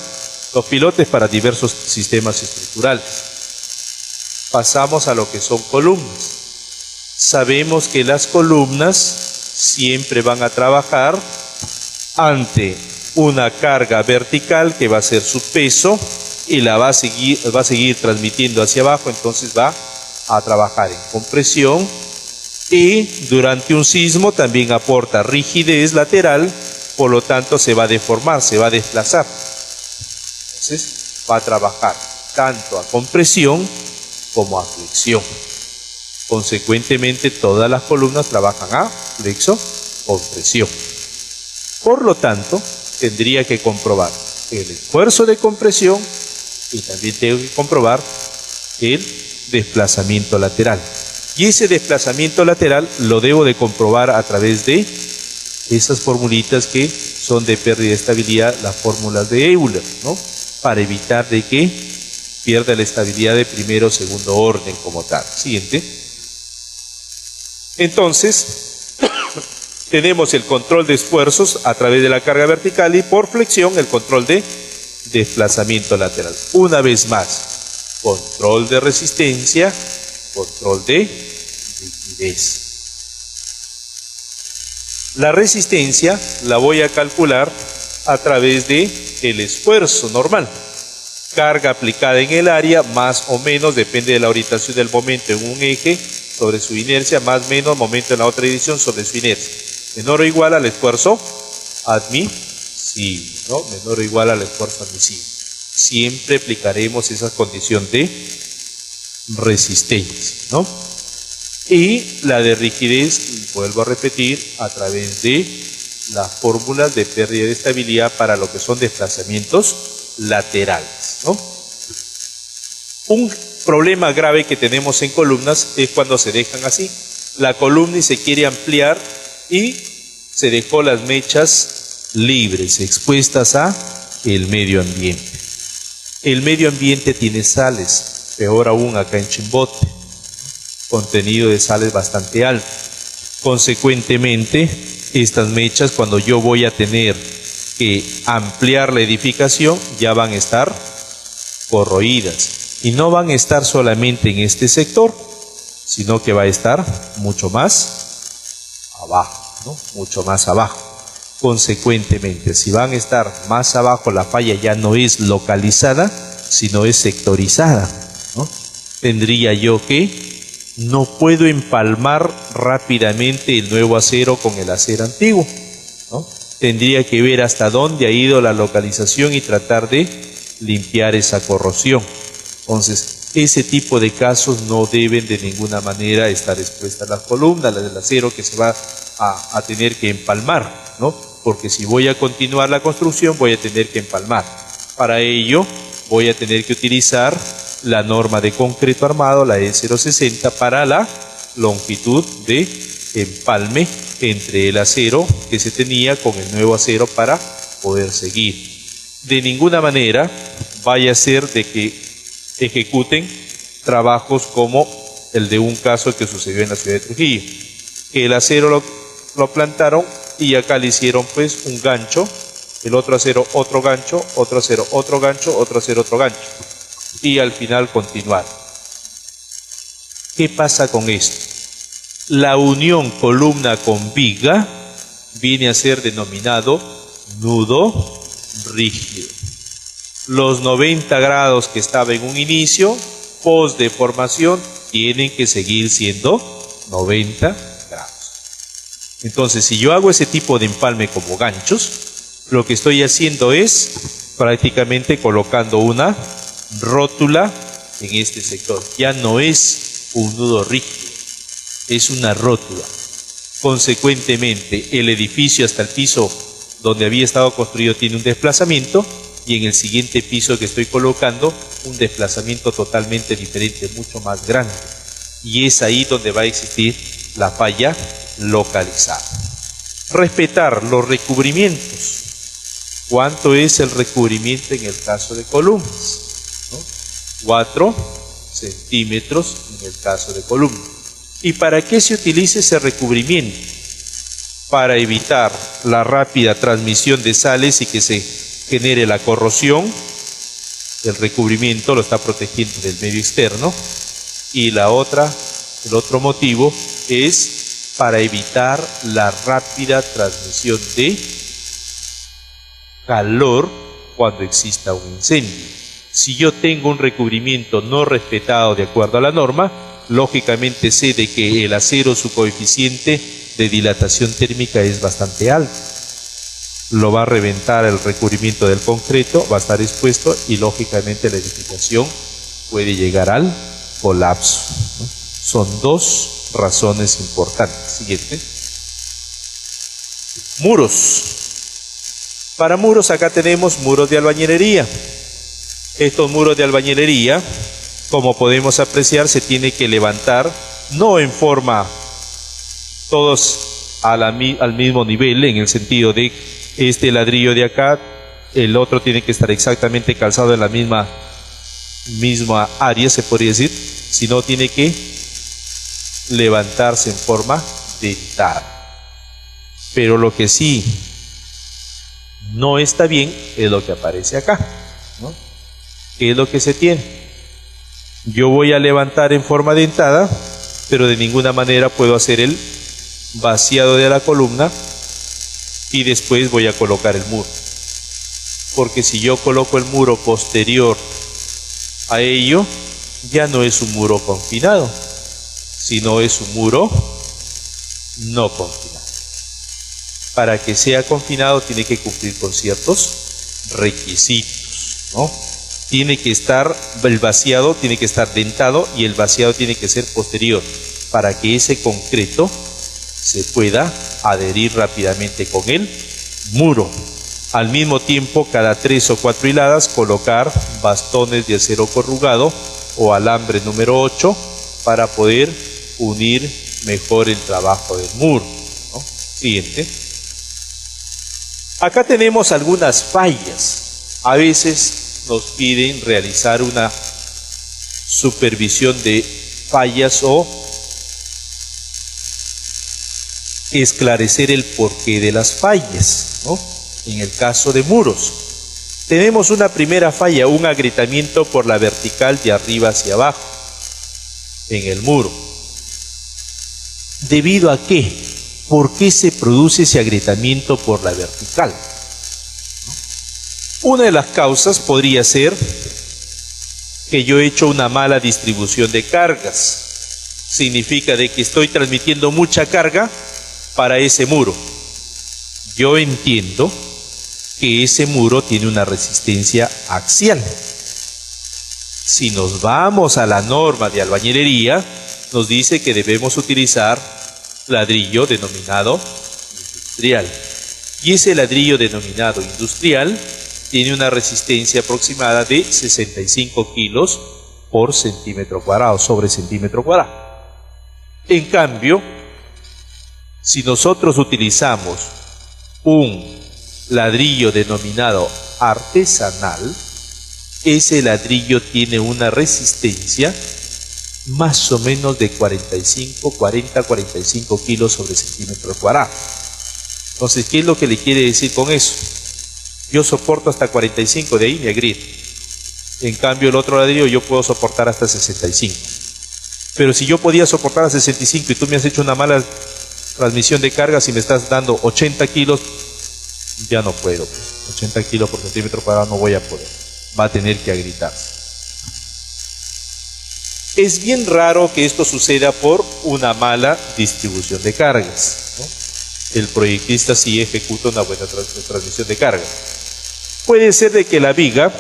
los pilotes para diversos sistemas estructurales. Pasamos a lo que son columnas. Sabemos que las columnas siempre van a trabajar ante una carga vertical que va a ser su peso y la va a seguir transmitiendo hacia abajo, entonces va a trabajar en compresión y durante un sismo también aporta rigidez lateral, por lo tanto se va a deformar, se va a desplazar. Entonces va a trabajar tanto a compresión como a flexión. Consecuentemente todas las columnas trabajan a flexo-compresión. Por lo tanto, tendría que comprobar el esfuerzo de compresión y también tengo que comprobar el desplazamiento lateral. Y ese desplazamiento lateral lo debo de comprobar a través de esas formulitas que son de pérdida de estabilidad, las fórmulas de Euler, ¿no? Para evitar de que pierda la estabilidad de primero o segundo orden como tal. Siguiente. Entonces, tenemos el control de esfuerzos a través de la carga vertical y por flexión el control de desplazamiento lateral. Una vez más, control de resistencia, control de rigidez. La resistencia la voy a calcular a través de el esfuerzo normal. Carga aplicada en el área, más o menos, depende de la orientación del momento en un eje sobre su inercia, más o menos momento en la otra dirección sobre su inercia. Menor o igual al esfuerzo admisible, ¿no? Menor o igual al esfuerzo admisible. Siempre aplicaremos esa condición de resistencia, ¿no? Y la de rigidez, vuelvo a repetir, a través de las fórmulas de pérdida de estabilidad para lo que son desplazamientos laterales, ¿no? Un problema grave que tenemos en columnas es cuando se dejan así. La columna y se quiere ampliar y se dejó las mechas libres, expuestas a el medio ambiente. El medio ambiente tiene sales, peor aún acá en Chimbote, contenido de sales bastante alto. Consecuentemente, estas mechas, cuando yo voy a tener que ampliar la edificación, ya van a estar corroídas. Y no van a estar solamente en este sector, sino que va a estar mucho más abajo, ¿no? Mucho más abajo. Consecuentemente, si van a estar más abajo, la falla ya no es localizada, sino es sectorizada, ¿no? Tendría yo que no puedo empalmar rápidamente el nuevo acero con el acero antiguo, ¿no? Tendría que ver hasta dónde ha ido la localización y tratar de limpiar esa corrosión. Entonces, ese tipo de casos no deben de ninguna manera estar expuestas las columnas, las del acero que se va a tener que empalmar, ¿no? Porque si voy a continuar la construcción, voy a tener que empalmar. Para ello, voy a tener que utilizar la norma de concreto armado, la E060, para la longitud de empalme entre el acero que se tenía con el nuevo acero para poder seguir. De ninguna manera vaya a ser de que ejecuten trabajos como el de un caso que sucedió en la ciudad de Trujillo, que el acero lo plantaron y acá le hicieron pues un gancho, el otro acero otro gancho, otro acero otro gancho, otro acero otro gancho, y al final continuar. ¿Qué pasa con esto? La unión columna con viga viene a ser denominado nudo rígido. Los 90 grados que estaba en un inicio, post deformación, tienen que seguir siendo 90 grados. Entonces, si yo hago ese tipo de empalme como ganchos, lo que estoy haciendo es prácticamente colocando una rótula en este sector. Ya no es un nudo rígido, es una rótula. Consecuentemente, el edificio hasta el piso donde había estado construido tiene un desplazamiento, y en el siguiente piso que estoy colocando un desplazamiento totalmente diferente, mucho más grande, y es ahí donde va a existir la falla localizada. Respetar los recubrimientos. ¿Cuánto es el recubrimiento en el caso de columnas? 4 centímetros en el caso de columna. ¿Y para qué se utiliza ese recubrimiento? Para evitar la rápida transmisión de sales y que se genere la corrosión. El recubrimiento lo está protegiendo del medio externo, y el otro motivo es para evitar la rápida transmisión de calor cuando exista un incendio. Si yo tengo un recubrimiento no respetado de acuerdo a la norma, lógicamente sé de que el acero, su coeficiente de dilatación térmica es bastante alto. Lo va a reventar el recubrimiento del concreto, va a estar expuesto y lógicamente la edificación puede llegar al colapso, ¿no? Son dos razones importantes. Siguiente. Muros. Para muros acá tenemos muros de albañilería. Estos muros de albañilería, como podemos apreciar, se tiene que levantar no en forma todos al mismo nivel, en el sentido de este ladrillo de acá, el otro tiene que estar exactamente calzado en la misma área, se podría decir, sino tiene que levantarse en forma dentada. Pero lo que sí no está bien es lo que aparece acá, ¿no? ¿Qué es lo que se tiene? Yo voy a levantar en forma dentada, pero de ninguna manera puedo hacer el vaciado de la columna y después voy a colocar el muro, porque si yo coloco el muro posterior a ello, ya no es un muro confinado, sino es un muro no confinado. Para que sea confinado tiene que cumplir con ciertos requisitos, ¿no? Tiene que estar, el vaciado tiene que estar dentado y el vaciado tiene que ser posterior, para que ese concreto se pueda adherir rápidamente con el muro. Al mismo tiempo, cada 3 o 4 hiladas, colocar bastones de acero corrugado o alambre número 8 para poder unir mejor el trabajo del muro, ¿no? Siguiente. Acá tenemos algunas fallas. A veces nos piden realizar una supervisión de fallas o esclarecer el porqué de las fallas, ¿no? En el caso de muros, tenemos una primera falla, un agrietamiento por la vertical de arriba hacia abajo en el muro. ¿Debido a qué? ¿Por qué se produce ese agrietamiento por la vertical? Una de las causas podría ser que yo he hecho una mala distribución de cargas. Significa de que estoy transmitiendo mucha carga para ese muro. Yo entiendo que ese muro tiene una resistencia axial. Si nos vamos a la norma de albañilería, nos dice que debemos utilizar ladrillo denominado industrial. Y ese ladrillo denominado industrial tiene una resistencia aproximada de 65 kilos por centímetro cuadrado, sobre centímetro cuadrado. En cambio, si nosotros utilizamos un ladrillo denominado artesanal, ese ladrillo tiene una resistencia más o menos de 40-45 kilos sobre centímetro cuadrado. Entonces, ¿qué es lo que le quiere decir con eso? Yo soporto hasta 45, de ahí me agrieto. En cambio, el otro ladrillo yo puedo soportar hasta 65. Pero si yo podía soportar a 65 y tú me has hecho una mala transmisión de cargas y me estás dando 80 kilos, ya no puedo. 80 kilos por centímetro cuadrado no voy a poder. Va a tener que agrietarse. Es bien raro que esto suceda por una mala distribución de cargas, ¿no? El proyectista sí ejecuta una buena transmisión de carga. Puede ser de que la viga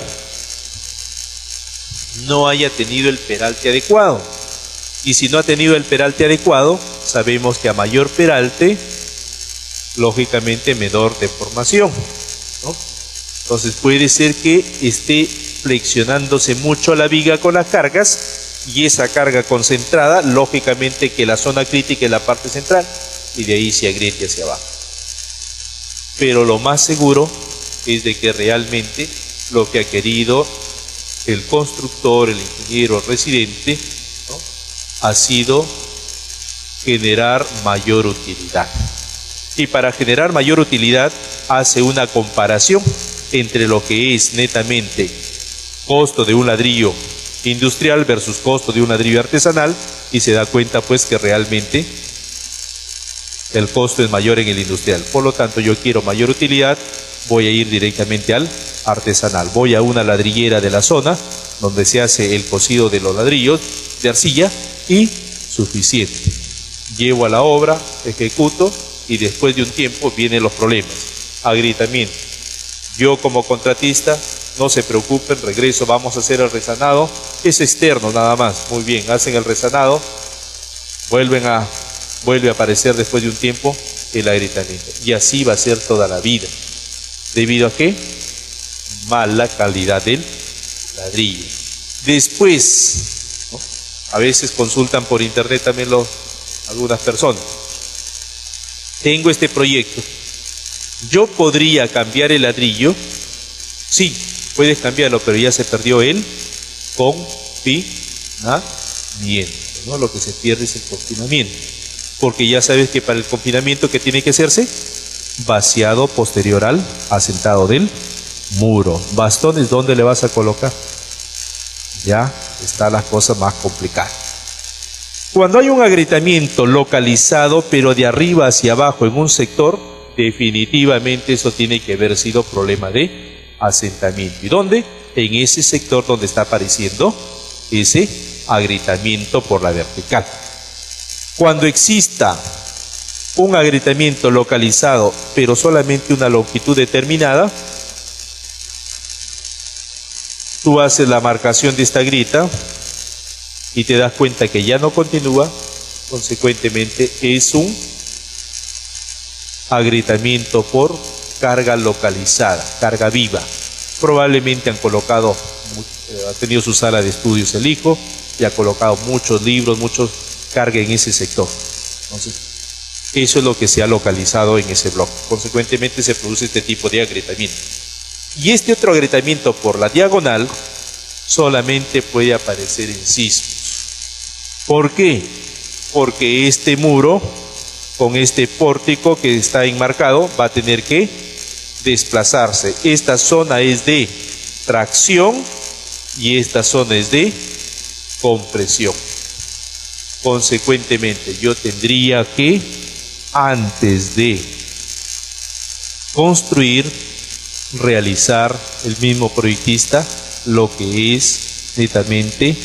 no haya tenido el peralte adecuado. Y si no ha tenido el peralte adecuado, sabemos que a mayor peralte, lógicamente menor deformación, ¿no? Entonces puede ser que esté flexionándose mucho la viga con las cargas, y esa carga concentrada, lógicamente que la zona crítica es la parte central, y de ahí se agriete hacia abajo. Pero lo más seguro es de que realmente lo que ha querido el constructor, el ingeniero, el residente, ¿no?, ha sido generar mayor utilidad. Y para generar mayor utilidad hace una comparación entre lo que es netamente costo de un ladrillo industrial versus costo de un ladrillo artesanal, y se da cuenta pues que realmente el costo es mayor en el industrial. Por lo tanto, yo quiero mayor utilidad, voy a ir directamente al artesanal. Voy a una ladrillera de la zona donde se hace el cocido de los ladrillos de arcilla y suficiente. Llevo a la obra, ejecuto, y después de un tiempo vienen los problemas. Agrietamiento. Yo como contratista, no se preocupen, regreso, vamos a hacer el resanado. Es externo nada más. Muy bien, hacen el resanado, vuelve a aparecer después de un tiempo el agrietamiento. Y así va a ser toda la vida. ¿Debido a qué? Mala calidad del ladrillo. Después, ¿no?, a veces consultan por internet también algunas personas. Tengo este proyecto. ¿Yo podría cambiar el ladrillo? Sí, puedes cambiarlo, pero ya se perdió el confinamiento, ¿no? Lo que se pierde es el confinamiento. Porque ya sabes que para el confinamiento, ¿qué tiene que hacerse? Vaciado posterior al asentado del muro. Bastones, ¿dónde le vas a colocar? Ya está la cosa más complicada. Cuando hay un agrietamiento localizado, pero de arriba hacia abajo en un sector, definitivamente eso tiene que haber sido problema de asentamiento. ¿Y dónde? En ese sector donde está apareciendo ese agrietamiento por la vertical. Cuando exista un agrietamiento localizado, pero solamente una longitud determinada, tú haces la marcación de esta grieta y te das cuenta que ya no continúa, consecuentemente es un agrietamiento por carga localizada, carga viva. Probablemente han colocado, ha tenido su sala de estudios el hijo y ha colocado muchos libros, muchos carga en ese sector. Entonces, eso es lo que se ha localizado en ese bloque. Consecuentemente se produce este tipo de agrietamiento. Y este otro agrietamiento por la diagonal solamente puede aparecer en sismos. ¿Por qué? Porque este muro, con este pórtico que está enmarcado, va a tener que desplazarse. Esta zona es de tracción y esta zona es de compresión. Consecuentemente, yo tendría que, antes de construir, realizar el mismo proyectista lo que es netamente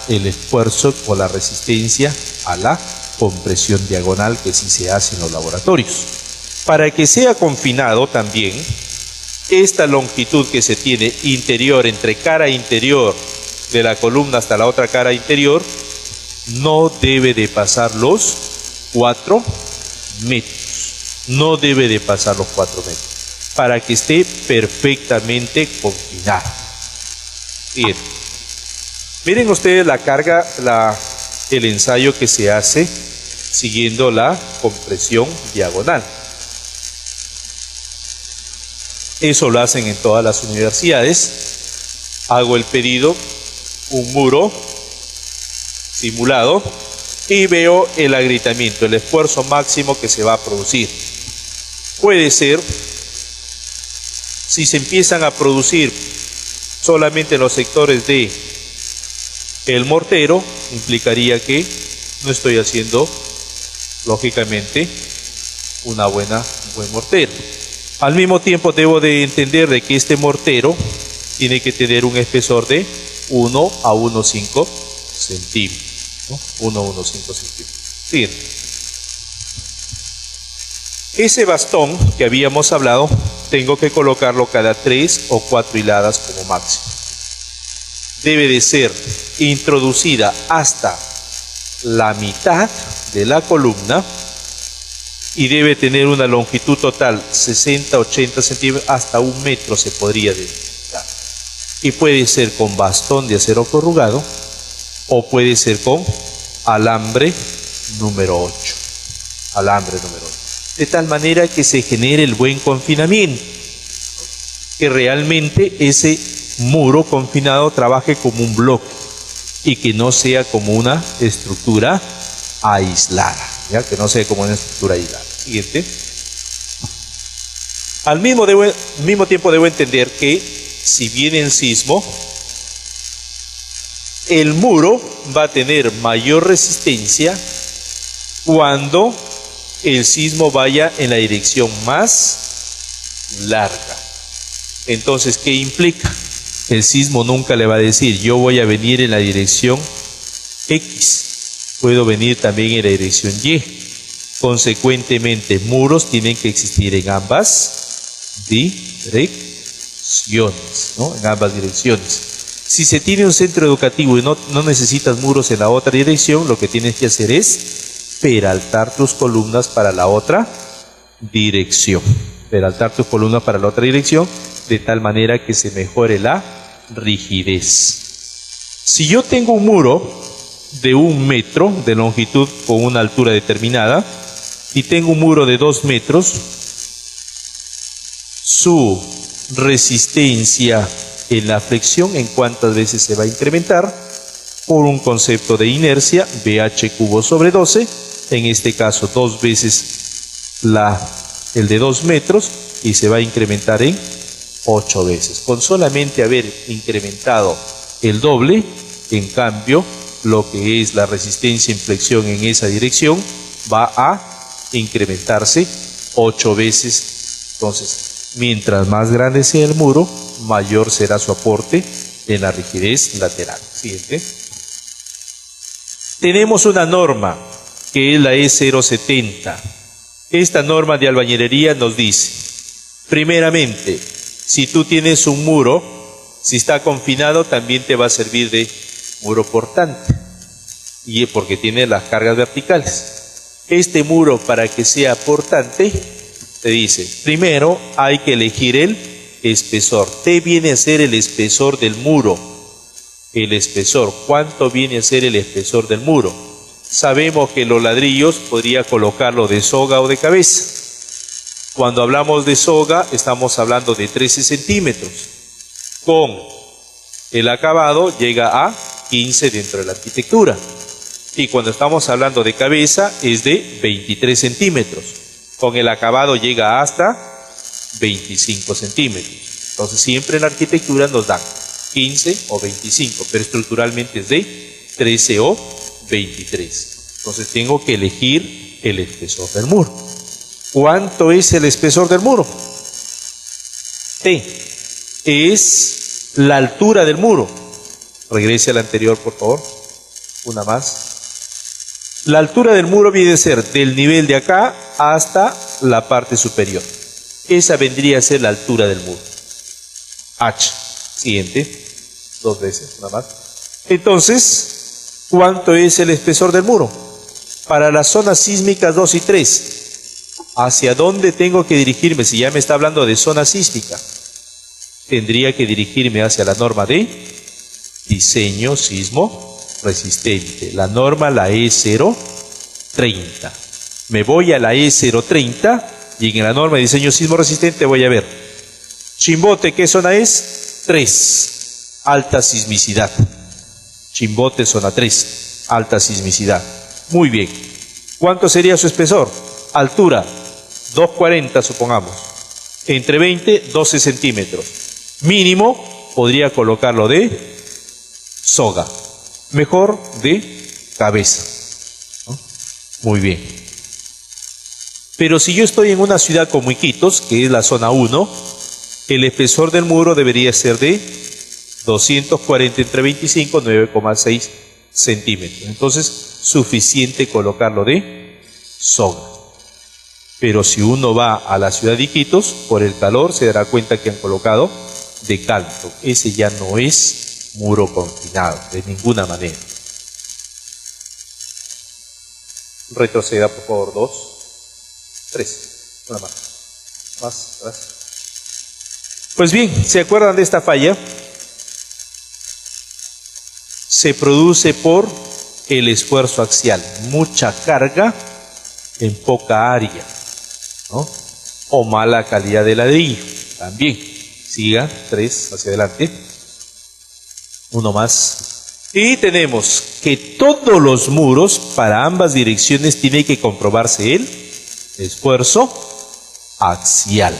el esfuerzo o la resistencia a la compresión diagonal que sí se hace en los laboratorios. Para que sea confinado también, esta longitud que se tiene interior, entre cara interior de la columna hasta la otra cara interior, no debe de pasar los 4 metros. No debe de pasar los 4 metros. Para que esté perfectamente confinado. Bien. Miren ustedes la carga, el ensayo que se hace siguiendo la compresión diagonal. Eso lo hacen en todas las universidades. Hago el pedido, un muro simulado, y veo el agrietamiento, el esfuerzo máximo que se va a producir. Puede ser, si se empiezan a producir solamente los sectores de el mortero, implicaría que no estoy haciendo, lógicamente, un buen mortero. Al mismo tiempo debo de entender de que este mortero tiene que tener un espesor de 1 a 1,5 centímetros. ¿No? 1 a 1,5 centímetros. Bien. Ese bastón que habíamos hablado, tengo que colocarlo cada 3 o 4 hiladas como máximo. Debe de ser introducida hasta la mitad de la columna y debe tener una longitud total 60-80 centímetros, hasta 1 metro se podría dedicar. Y puede ser con bastón de acero corrugado o puede ser con alambre número 8. Alambre número 8. De tal manera que se genere el buen confinamiento, que realmente ese muro confinado trabaje como un bloque y que no sea como una estructura aislada, ¿ya? Que no sea como una estructura aislada. Siguiente. Al mismo tiempo debo entender que si viene el sismo, el muro va a tener mayor resistencia cuando el sismo vaya en la dirección más larga. Entonces, ¿qué implica? El sismo nunca le va a decir, yo voy a venir en la dirección X, puedo venir también en la dirección Y. Consecuentemente, muros tienen que existir en ambas direcciones, ¿no? En ambas direcciones. Si se tiene un centro educativo y no necesitas muros en la otra dirección, lo que tienes que hacer es peraltar tus columnas para la otra dirección. Peraltar tus columnas para la otra dirección, de tal manera que se mejore la rigidez. Si yo tengo un muro de 1 metro de longitud con una altura determinada y tengo un muro de 2 metros, su resistencia en la flexión, ¿en cuántas veces se va a incrementar? Por un concepto de inercia, BH cubo sobre 12, en este caso 2 veces el de 2 metros, y se va a incrementar en 8 veces. Con solamente haber incrementado el doble, en cambio, lo que es la resistencia en flexión en esa dirección va a incrementarse 8 veces. Entonces, mientras más grande sea el muro, mayor será su aporte en la rigidez lateral. Siguiente. Tenemos una norma que es la E070. Esta norma de albañilería nos dice, primeramente, si tú tienes un muro, si está confinado, también te va a servir de muro portante, y porque tiene las cargas verticales. Este muro, para que sea portante, te dice, primero hay que elegir el espesor. T viene a ser el espesor del muro. El espesor. ¿Cuánto viene a ser el espesor del muro? Sabemos que los ladrillos podría colocarlo de soga o de cabeza. Cuando hablamos de soga, estamos hablando de 13 centímetros. Con el acabado llega a 15 dentro de la arquitectura. Y cuando estamos hablando de cabeza, es de 23 centímetros. Con el acabado llega hasta 25 centímetros. Entonces, siempre en la arquitectura nos dan 15 o 25, pero estructuralmente es de 13 o 23. Entonces, tengo que elegir el espesor del muro. ¿Cuánto es el espesor del muro? T es la altura del muro. Regrese al anterior, por favor. Una más. La altura del muro viene a ser del nivel de acá hasta la parte superior. Esa vendría a ser la altura del muro. H. Siguiente. 2 veces, una más. Entonces, ¿cuánto es el espesor del muro? Para las zonas sísmicas 2 y 3. ¿Hacia dónde tengo que dirigirme? Si ya me está hablando de zona sísmica, tendría que dirigirme hacia la norma de diseño sismo resistente. La norma, la E030. Me voy a la E030 y en la norma de diseño sismo resistente voy a ver Chimbote, ¿qué zona es? 3, alta sismicidad. Chimbote, zona 3, alta sismicidad. Muy bien. ¿Cuánto sería su espesor? Altura, 240 supongamos. Entre 20, 12 centímetros. Mínimo, podría colocarlo de soga. Mejor de cabeza. ¿No? Muy bien. Pero si yo estoy en una ciudad como Iquitos, que es la zona 1, el espesor del muro debería ser de 240 entre 25, 9,6 centímetros. Entonces, suficiente colocarlo de soga. Pero si uno va a la ciudad de Iquitos, por el calor se dará cuenta que han colocado de canto. Ese ya no es muro confinado, de ninguna manera. Retroceda, por favor, 2, 3, una más. Más, atrás. Pues bien, ¿se acuerdan de esta falla? Se produce por el esfuerzo axial. Mucha carga en poca área, ¿no? O mala calidad de ladrillo, también. Siga, 3, hacia adelante. Uno más. Y tenemos que todos los muros, para ambas direcciones, tiene que comprobarse el esfuerzo axial.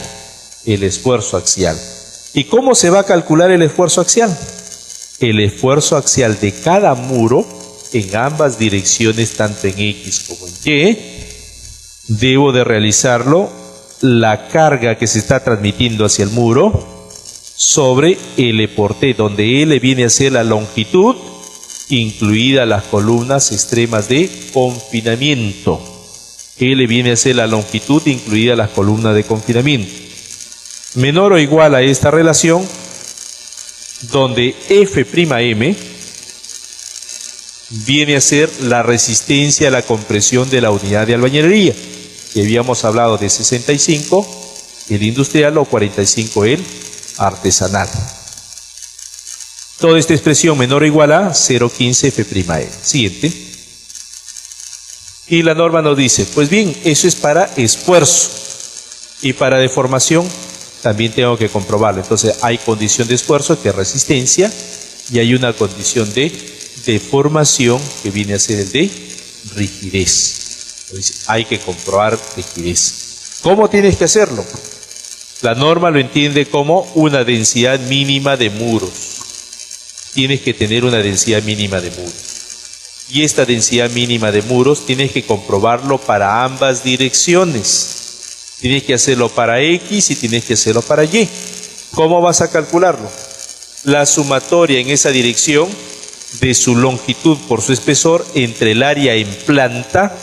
El esfuerzo axial. ¿Y cómo se va a calcular el esfuerzo axial? El esfuerzo axial de cada muro, en ambas direcciones, tanto en X como en Y, debo de realizarlo la carga que se está transmitiendo hacia el muro sobre L por T, donde L viene a ser la longitud, incluida las columnas extremas de confinamiento. L viene a ser la longitud, incluida las columnas de confinamiento. Menor o igual a esta relación, donde F'M viene a ser la resistencia a la compresión de la unidad de albañilería, que habíamos hablado de 65 el industrial o 45 el artesanal. Toda esta expresión menor o igual a 0,15 F'M. Siguiente. Y la norma nos dice, pues bien, eso es para esfuerzo, y para deformación también tengo que comprobarlo. Entonces hay condición de esfuerzo, que es resistencia, y hay una condición de deformación, que viene a ser el de rigidez. Entonces, hay que comprobar rigidez. ¿Cómo tienes que hacerlo? La norma lo entiende como una densidad mínima de muros. Tienes que tener una densidad mínima de muros. Y esta densidad mínima de muros tienes que comprobarlo para ambas direcciones. Tienes que hacerlo para X y tienes que hacerlo para Y. ¿Cómo vas a calcularlo? La sumatoria en esa dirección de su longitud por su espesor entre el área en planta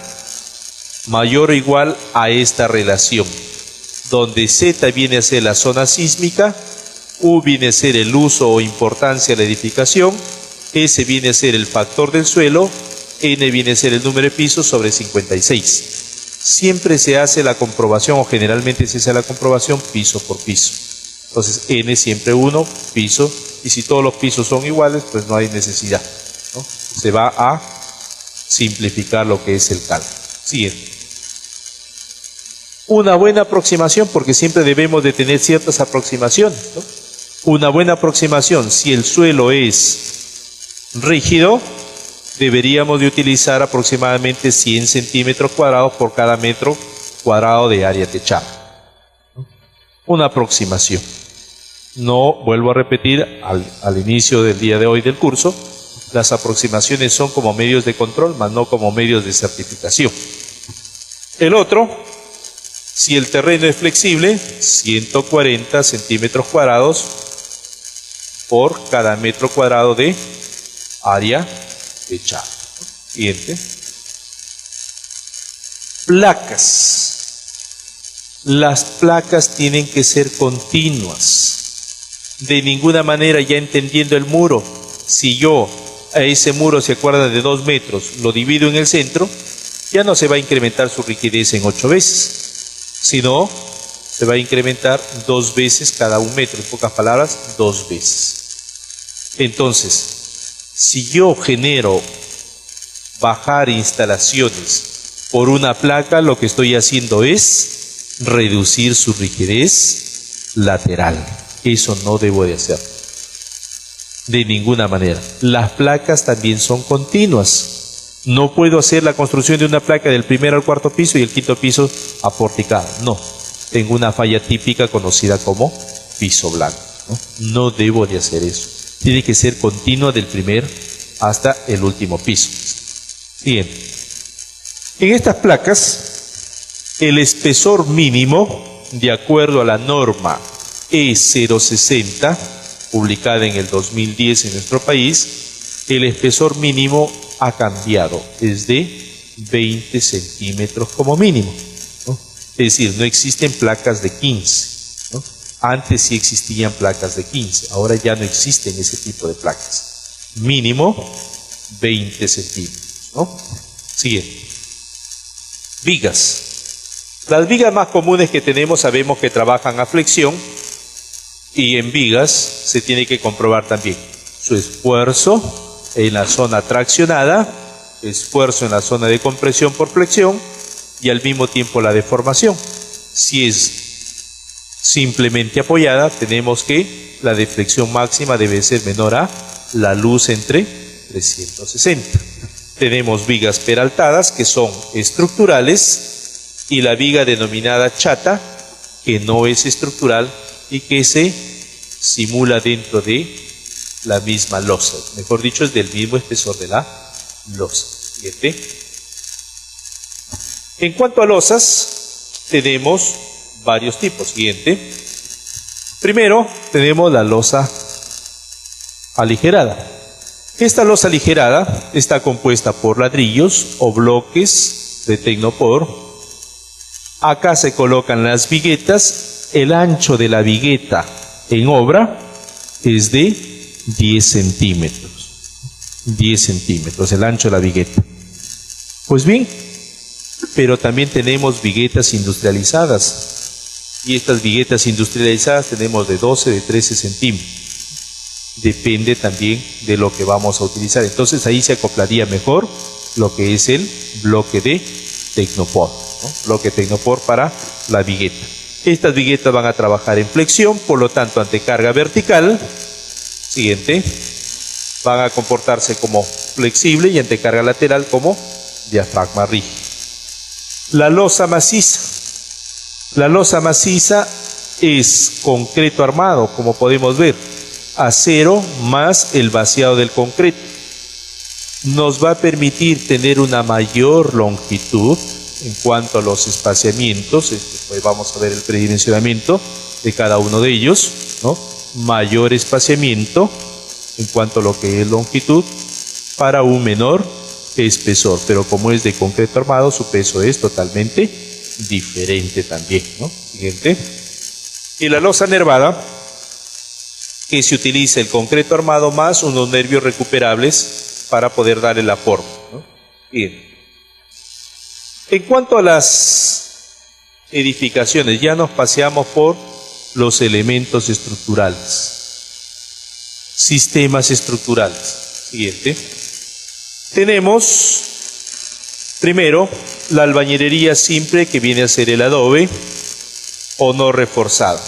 mayor o igual a esta relación, donde Z viene a ser la zona sísmica, U viene a ser el uso o importancia de la edificación, S viene a ser el factor del suelo, N viene a ser el número de pisos sobre 56. Siempre se hace la comprobación, o generalmente se hace la comprobación piso por piso. Entonces n siempre 1, piso, y si todos los pisos son iguales, pues no hay necesidad, ¿no? Se va a simplificar lo que es el cálculo. Siguiente. Una buena aproximación, porque siempre debemos de tener ciertas aproximaciones, ¿no? Una buena aproximación, si el suelo es rígido, deberíamos de utilizar aproximadamente 100 centímetros cuadrados por cada metro cuadrado de área techada. Una aproximación. No, vuelvo a repetir, al inicio del día de hoy del curso, las aproximaciones son como medios de control, más no como medios de certificación. El otro, si el terreno es flexible, 140 centímetros cuadrados por cada metro cuadrado de área techada. Siguiente. Placas. Las placas tienen que ser continuas. De ninguna manera, ya entendiendo el muro, si yo a ese muro, se acuerdan, de 2 metros, lo divido en el centro, ya no se va a incrementar su rigidez en 8 veces, sino se va a incrementar 2 veces cada 1 metro, en pocas palabras, 2 veces. Entonces, si yo genero bajar instalaciones por una placa, lo que estoy haciendo es reducir su rigidez lateral. Eso no debo de hacer de ninguna manera. Las placas también son continuas. No puedo hacer la construcción de una placa del primer al cuarto piso y el quinto piso aporticada. No, tengo una falla típica conocida como piso blanco. No debo de hacer eso. Tiene que ser continua del primer hasta el último piso. Bien. En estas placas, el espesor mínimo, de acuerdo a la norma E060, publicada en el 2010 en nuestro país, el espesor mínimo ha cambiado, es de 20 centímetros como mínimo, ¿no? Es decir, no existen placas de 15, ¿no? Antes sí existían placas de 15, ahora ya no existen ese tipo de placas. Mínimo 20 centímetros, ¿no? Siguiente. Vigas. Las vigas más comunes que tenemos sabemos que trabajan a flexión, y en vigas se tiene que comprobar también su esfuerzo en la zona traccionada, esfuerzo en la zona de compresión por flexión y al mismo tiempo la deformación. Si es simplemente apoyada, tenemos que la deflexión máxima debe ser menor a la luz entre 360. Tenemos vigas peraltadas que son estructurales y la viga denominada chata, que no es estructural y que se simula dentro de la misma losa, mejor dicho, es del mismo espesor de la losa. Siguiente. En cuanto a losas, tenemos varios tipos. Siguiente. Primero, tenemos la losa aligerada. Esta losa aligerada está compuesta por ladrillos o bloques de tecnopor. Acá se colocan las viguetas. El ancho de la vigueta en obra es de 10 centímetros. 10 centímetros, el ancho de la vigueta. Pues bien, pero también tenemos viguetas industrializadas. Y estas viguetas industrializadas tenemos de 12, de 13 centímetros. Depende también de lo que vamos a utilizar. Entonces ahí se acoplaría mejor lo que es el bloque de tecnopor, ¿no? Bloque tecnopor para la vigueta. Estas viguetas van a trabajar en flexión, por lo tanto, ante carga vertical, siguiente, van a comportarse como flexible y ante carga lateral como diafragma rígido. La losa maciza. La losa maciza es concreto armado, como podemos ver, acero más el vaciado del concreto. Nos va a permitir tener una mayor longitud en cuanto a los espaciamientos. Pues vamos a ver el predimensionamiento de cada uno de ellos, ¿no? Mayor espaciamiento en cuanto a lo que es longitud para un menor espesor, pero como es de concreto armado, su peso es totalmente diferente también, ¿no? Siguiente. Y la losa nervada, que se utiliza el concreto armado más unos nervios recuperables para poder darle la forma, ¿no? Bien. En cuanto a las edificaciones, ya nos paseamos por los elementos estructurales. Sistemas estructurales. Siguiente. Tenemos primero la albañilería simple, que viene a ser el adobe o no reforzado.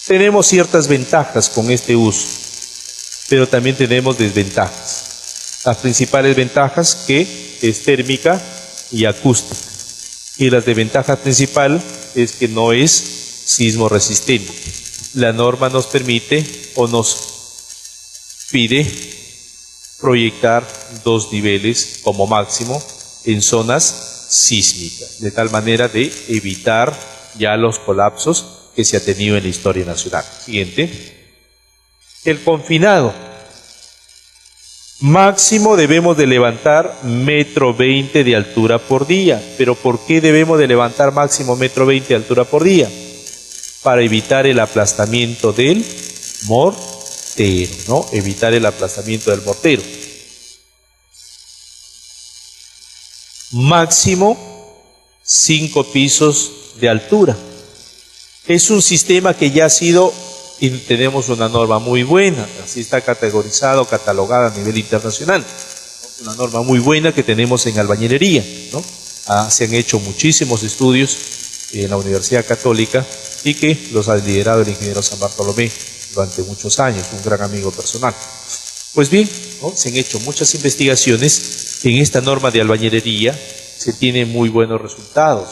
Tenemos ciertas ventajas con este uso, pero también tenemos desventajas. Las principales ventajas que es térmica y acústica. Y la desventaja principal es que no es sismo resistente. La norma nos permite o nos pide proyectar 2 niveles como máximo en zonas sísmicas, de tal manera de evitar ya los colapsos que se ha tenido en la historia nacional. Siguiente. El confinado. Máximo debemos de levantar 1,20 m de altura por día. ¿Pero por qué debemos de levantar máximo 1,20 m de altura por día? Para evitar el aplastamiento del mortero, ¿no? Evitar el aplastamiento del mortero. Máximo 5 pisos de altura. Es un sistema que ya ha sido, y tenemos una norma muy buena, así está categorizado, catalogada a nivel internacional. Una norma muy buena que tenemos en albañilería, ¿no? Se han hecho muchísimos estudios en la Universidad Católica y que los ha liderado el ingeniero San Bartolomé durante muchos años, un gran amigo personal. Pues bien, ¿no? Se han hecho muchas investigaciones en esta norma de albañilería, se tienen muy buenos resultados.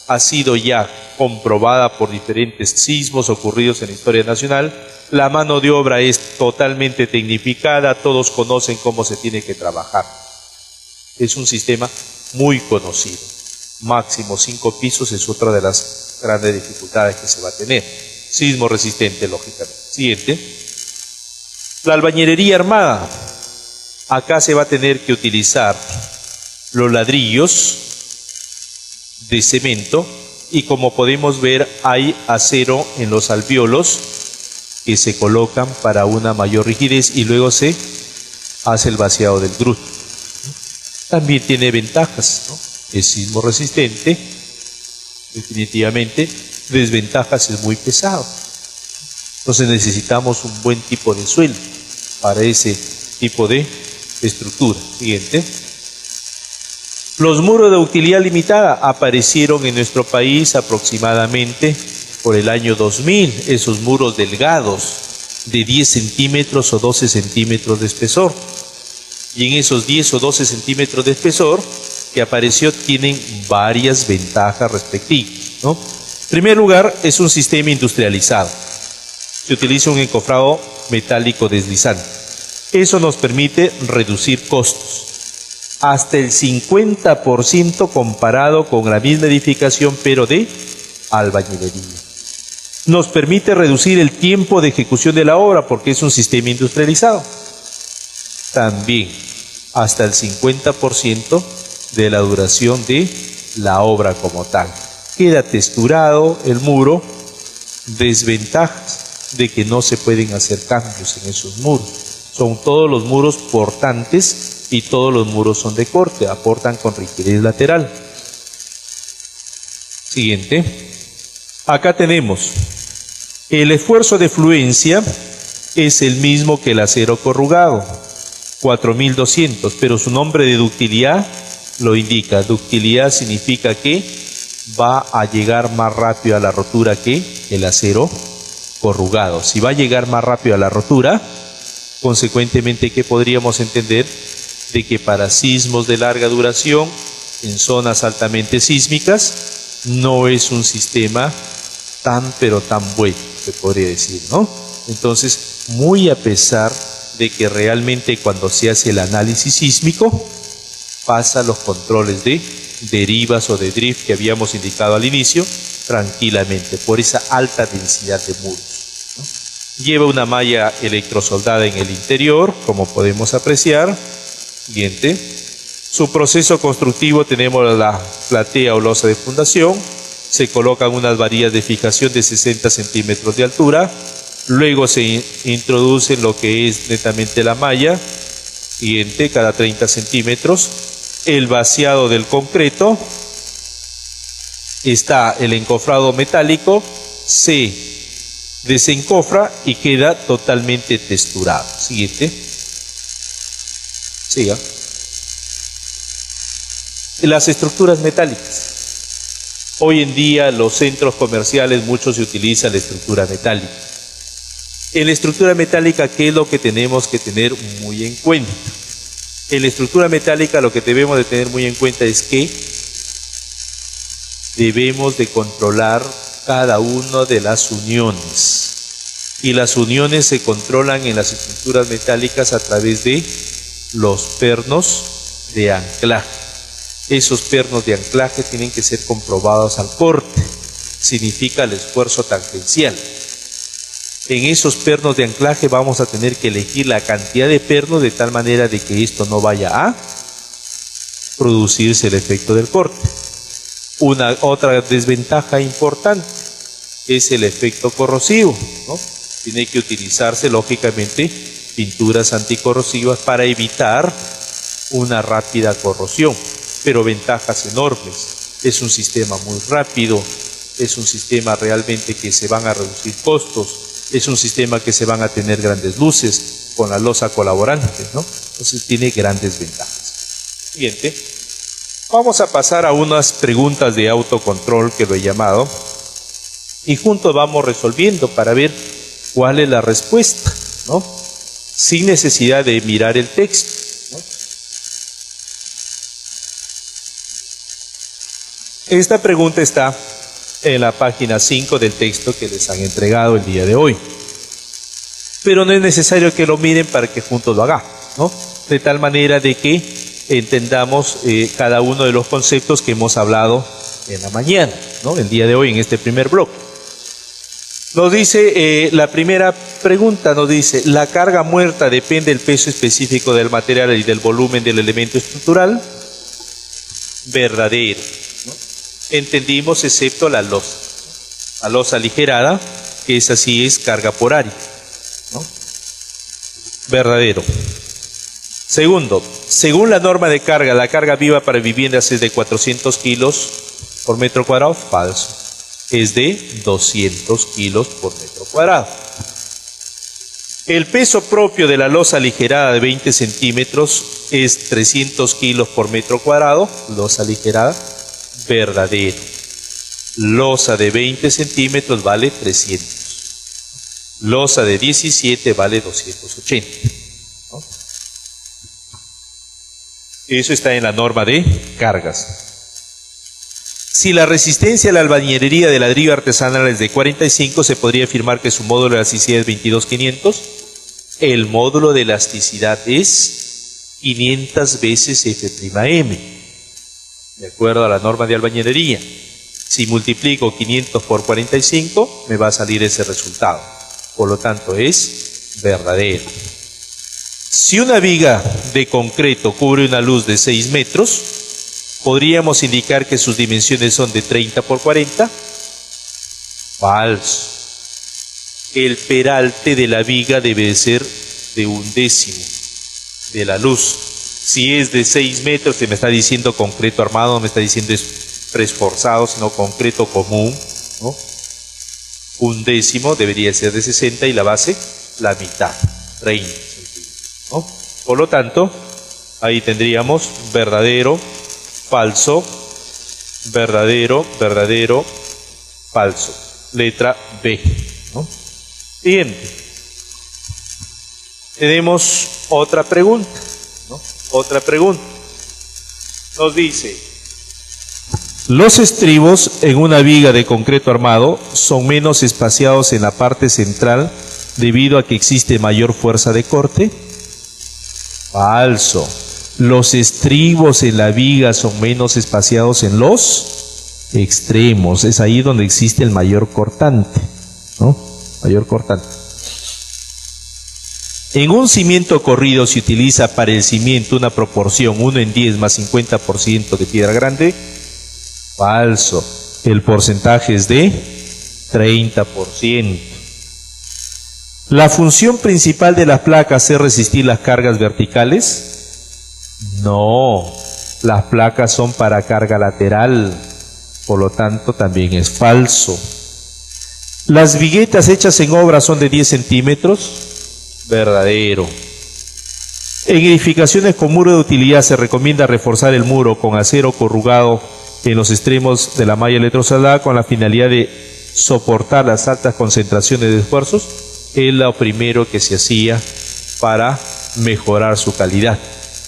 Ha sido ya comprobada por diferentes sismos ocurridos en la historia nacional. La mano de obra es totalmente tecnificada, todos conocen cómo se tiene que trabajar. Es un sistema muy conocido. Máximo 5 pisos es otra de las grandes dificultades que se va a tener. Sismo resistente, lógicamente. Siguiente. La albañilería armada. Acá se va a tener que utilizar los ladrillos de cemento y, como podemos ver, hay acero en los alvéolos que se colocan para una mayor rigidez y luego se hace el vaciado del gruto. También tiene ventajas, ¿no? Es sismo resistente, definitivamente. Desventajas, es muy pesado. Entonces necesitamos un buen tipo de suelo para ese tipo de estructura. Siguiente. Los muros de utilidad limitada aparecieron en nuestro país aproximadamente por el año 2000, esos muros delgados de 10 centímetros o 12 centímetros de espesor. Y en esos 10 o 12 centímetros de espesor que apareció tienen varias ventajas respectivas, ¿no? En primer lugar, es un sistema industrializado. Se utiliza un encofrado metálico deslizante. Eso nos permite reducir costos hasta el 50% comparado con la misma edificación, pero de albañilería. Nos permite reducir el tiempo de ejecución de la obra porque es un sistema industrializado. También hasta el 50% de la duración de la obra como tal. Queda texturado el muro. Desventajas de que no se pueden hacer cambios en esos muros. Son todos los muros portantes y todos los muros son de corte, aportan con rigidez lateral. Siguiente. Acá tenemos el esfuerzo de fluencia, es el mismo que el acero corrugado, 4200, pero su nombre de ductilidad lo indica. Ductilidad significa que va a llegar más rápido a la rotura que el acero corrugado. Si va a llegar más rápido a la rotura, consecuentemente, ¿qué podríamos entender? De que para sismos de larga duración, en zonas altamente sísmicas, no es un sistema pero tan bueno, se podría decir, ¿no? Entonces, muy a pesar de que realmente cuando se hace el análisis sísmico, pasa los controles de derivas o de drift que habíamos indicado al inicio, tranquilamente, por esa alta densidad de muros, ¿no? Lleva una malla electrosoldada en el interior, como podemos apreciar. Siguiente. Su proceso constructivo, tenemos la platea o losa de fundación, se colocan unas varillas de fijación de 60 centímetros de altura, luego se introduce lo que es netamente la malla, siguiente, cada 30 centímetros, el vaciado del concreto, está el encofrado metálico, se desencofra y queda totalmente texturado. Siguiente. Siga. Las estructuras metálicas. Hoy en día los centros comerciales mucho se utiliza la estructura metálica. En la estructura metálica, ¿qué es lo que tenemos que tener muy en cuenta? En la estructura metálica lo que debemos de tener muy en cuenta es que debemos de controlar cada una de las uniones. Y las uniones se controlan en las estructuras metálicas a través de los pernos de anclaje. Esos pernos de anclaje tienen que ser comprobados al corte. Significa el esfuerzo tangencial. En esos pernos de anclaje vamos a tener que elegir la cantidad de pernos de tal manera de que esto no vaya a producirse el efecto del corte. Otra desventaja importante es el efecto corrosivo, ¿no? Tiene que utilizarse lógicamente pinturas anticorrosivas para evitar una rápida corrosión, pero ventajas enormes. Es un sistema muy rápido, es un sistema realmente que se van a reducir costos, es un sistema que se van a tener grandes luces con la losa colaborante, ¿no? Entonces tiene grandes ventajas. Siguiente. Vamos a pasar a unas preguntas de autocontrol que lo he llamado y juntos vamos resolviendo para ver cuál es la respuesta, ¿no? Sin necesidad de mirar el texto, ¿no? Esta pregunta está en la página 5 del texto que les han entregado el día de hoy. Pero no es necesario que lo miren para que juntos lo hagamos, ¿no? De tal manera de que entendamos cada uno de los conceptos que hemos hablado en la mañana, ¿no? El día de hoy en este primer bloque. Nos dice, la primera pregunta nos dice, ¿la carga muerta depende del peso específico del material y del volumen del elemento estructural? Verdadero, ¿no? Entendimos excepto la losa. La losa aligerada, que esa sí es carga por área, ¿no? Verdadero. Segundo, según la norma de carga, la carga viva para viviendas es de 400 kilos por metro cuadrado. Falso. Es de 200 kilos por metro cuadrado. El peso propio de la losa aligerada de 20 centímetros es 300 kilos por metro cuadrado. Losa aligerada. Verdadero. Losa de 20 centímetros vale 300. Losa de 17 vale 280. ¿No? Eso está en la norma de cargas. Si la resistencia a la albañilería de ladrillo artesanal es de 45, se podría afirmar que su módulo de elasticidad es 22,500. El módulo de elasticidad es 500 veces F'M, de acuerdo a la norma de albañilería. Si multiplico 500 por 45, me va a salir ese resultado. Por lo tanto, es verdadero. Si una viga de concreto cubre una luz de 6 metros, ¿podríamos indicar que sus dimensiones son de 30 por 40? Falso. El peralte de la viga debe ser de 1/10 de la luz. Si es de 6 metros, se me está diciendo concreto armado, no me está diciendo es preesforzado, sino concreto común, ¿no? 1/10 debería ser de 60 y la base la mitad, 30. ¿No? Por lo tanto, ahí tendríamos verdadero, falso, verdadero, verdadero, falso. Letra B, ¿no? Siguiente. Tenemos otra pregunta, ¿no? Otra pregunta. Nos dice, los estribos en una viga de concreto armado son menos espaciados en la parte central debido a que existe mayor fuerza de corte. Falso. Los estribos en la viga son menos espaciados en los extremos. Es ahí donde existe el mayor cortante, ¿no? Mayor cortante. En un cimiento corrido se utiliza para el cimiento una proporción 1:10 más 50% de piedra grande. Falso. El porcentaje es de 30%. ¿La función principal de las placas es resistir las cargas verticales? No, las placas son para carga lateral, por lo tanto también es falso. Las viguetas hechas en obra son de 10 centímetros. Verdadero. En edificaciones con muro de utilidad se recomienda reforzar el muro con acero corrugado en los extremos de la malla electrosoldada con la finalidad de soportar las altas concentraciones de esfuerzos. Es lo primero que se hacía para mejorar su calidad.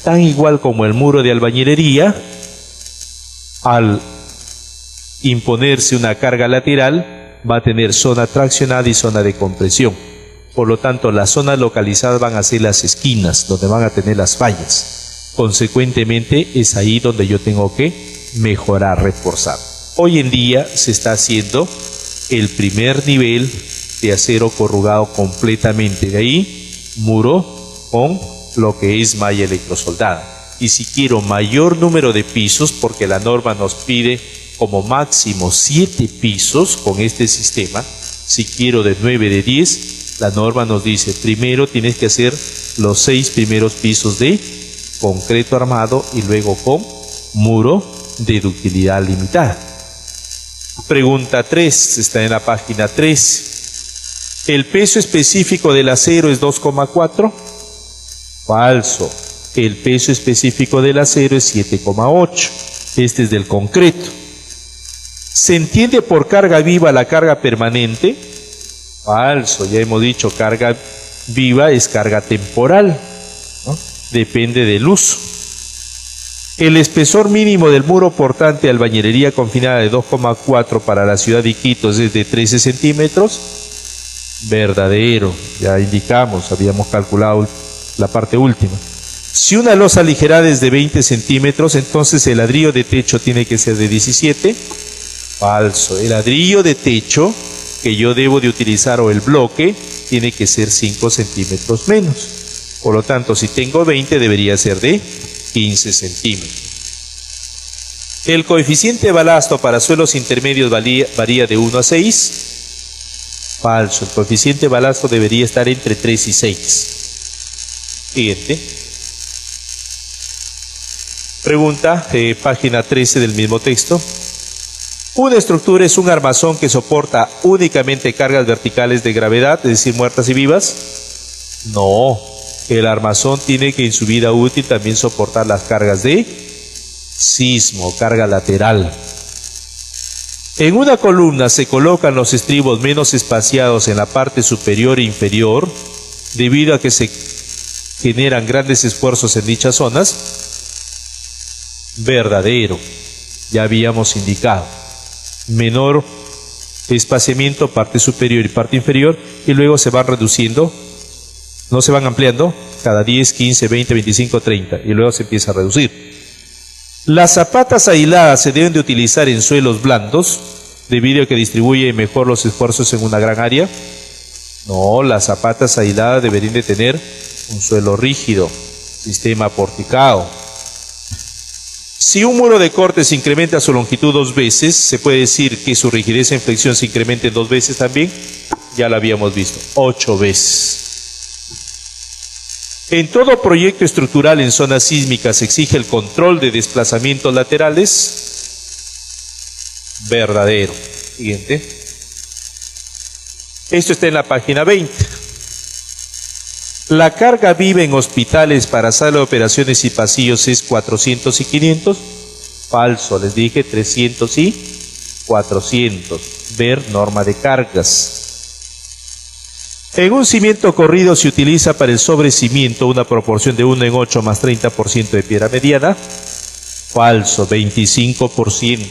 Tan igual como el muro de albañilería, al imponerse una carga lateral, va a tener zona traccionada y zona de compresión. Por lo tanto, las zonas localizadas van a ser las esquinas, donde van a tener las fallas. Consecuentemente, es ahí donde yo tengo que mejorar, reforzar. Hoy en día se está haciendo el primer nivel de acero corrugado completamente. De ahí, muro con lo que es malla electrosoldada. Y si quiero mayor número de pisos, porque la norma nos pide como máximo 7 pisos con este sistema, si quiero de 9, de 10, la norma nos dice, primero tienes que hacer los 6 primeros pisos de concreto armado y luego con muro de ductilidad limitada. Pregunta 3, está en la página 3. ¿El peso específico del acero es 2,4? Falso. El peso específico del acero es 7,8. Este es del concreto. ¿Se entiende por carga viva la carga permanente? Falso, ya hemos dicho, carga viva es carga temporal, ¿no? Depende del uso. El espesor mínimo del muro portante de albañilería confinada de 2,4 para la ciudad de Iquitos es de 13 centímetros. Verdadero, ya indicamos, habíamos calculado la parte última. Si una losa aligerada es de 20 centímetros, entonces el ladrillo de techo tiene que ser de 17. Falso, el ladrillo de techo que yo debo de utilizar o el bloque tiene que ser 5 centímetros menos. Por lo tanto, si tengo 20 debería ser de 15 centímetros. El coeficiente de balasto para suelos intermedios varía de 1 a 6. Falso, el coeficiente de balasto debería estar entre 3 y 6. Siguiente. Pregunta, página 13 del mismo texto. Una estructura es un armazón que soporta únicamente cargas verticales de gravedad, es decir, muertas y vivas. No, el armazón tiene que en su vida útil también soportar las cargas de sismo, carga lateral. En una columna se colocan los estribos menos espaciados en la parte superior e inferior, debido a que se generan grandes esfuerzos en dichas zonas. Verdadero, ya habíamos indicado. Menor espaciamiento, parte superior y parte inferior, y luego se van reduciendo, no se van ampliando, cada 10, 15, 20, 25, 30, y luego se empieza a reducir. Las zapatas aisladas se deben de utilizar en suelos blandos, debido a que distribuye mejor los esfuerzos en una gran área. No, las zapatas aisladas deberían de tener un suelo rígido, sistema porticado. Si un muro de corte se incrementa su longitud 2 veces, ¿se puede decir que su rigidez en flexión se incremente 2 veces también? Ya lo habíamos visto, 8 veces. En todo proyecto estructural en zonas sísmicas se exige el control de desplazamientos laterales. Verdadero. Siguiente. Esto está en la página 20. La carga viva en hospitales para sala de operaciones y pasillos es 400 y 500. Falso, les dije 300 y 400. Ver norma de cargas. En un cimiento corrido se utiliza para el sobrecimiento una proporción de 1 en 8 más 30% de piedra mediana. Falso, 25%.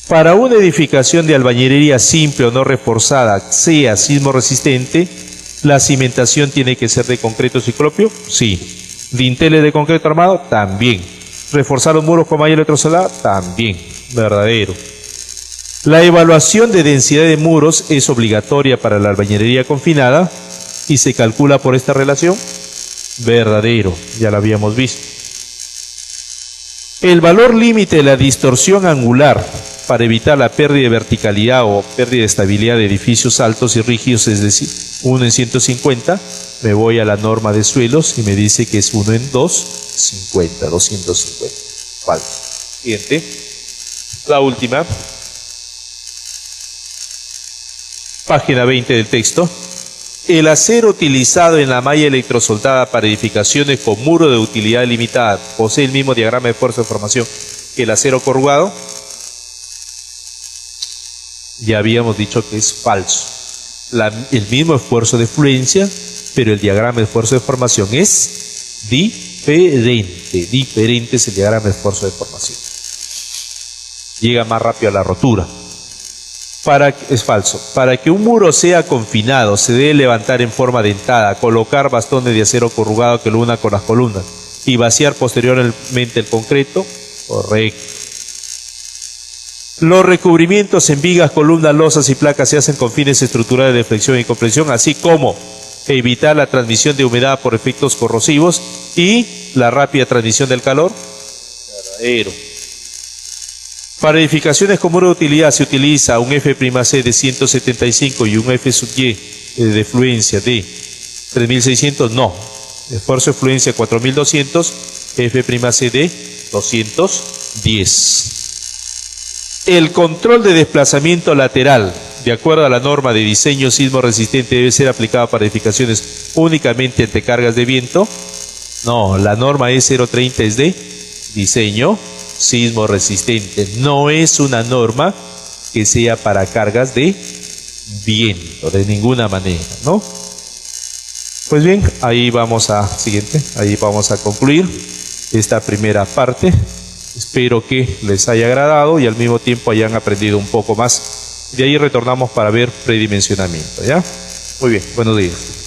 Para una edificación de albañilería simple o no reforzada, sea sismo resistente, ¿la cimentación tiene que ser de concreto ciclopio? Sí. ¿Dinteles de concreto armado? También. ¿Reforzar los muros con malla electrosoldada? También. Verdadero. La evaluación de densidad de muros es obligatoria para la albañilería confinada y se calcula por esta relación. Verdadero. Ya lo habíamos visto. El valor límite de la distorsión angular para evitar la pérdida de verticalidad o pérdida de estabilidad de edificios altos y rígidos, es decir, 1 en 150, me voy a la norma de suelos y me dice que es 1 en 250, 250. Falso. Siguiente. La última. Página 20 del texto. El acero utilizado en la malla electrosoldada para edificaciones con muro de utilidad limitada posee el mismo diagrama de fuerza de formación que el acero corrugado. Ya habíamos dicho que es falso. El mismo esfuerzo de fluencia, pero el diagrama de esfuerzo de formación es diferente. Diferente es el diagrama de esfuerzo de formación. Llega más rápido a la rotura. Es falso. Para que un muro sea confinado, se debe levantar en forma dentada, colocar bastones de acero corrugado que lo una con las columnas y vaciar posteriormente el concreto. Correcto. Los recubrimientos en vigas, columnas, losas y placas se hacen con fines estructurales de flexión y compresión, así como evitar la transmisión de humedad por efectos corrosivos y la rápida transmisión del calor. Verdadero. Para edificaciones con muro de utilidad se utiliza un F'C de 175 y un F'Y de fluencia de 3600, no. Esfuerzo de fluencia 4200, F'C de 210. El control de desplazamiento lateral, de acuerdo a la norma de diseño sismo resistente, debe ser aplicado para edificaciones únicamente ante cargas de viento. No, la norma E030 es de diseño sismo resistente, no es una norma que sea para cargas de viento, de ninguna manera, ¿no? Pues bien, ahí vamos a concluir esta primera parte. Espero que les haya agradado y al mismo tiempo hayan aprendido un poco más. De ahí retornamos para ver predimensionamiento, ¿ya? Muy bien, buenos días.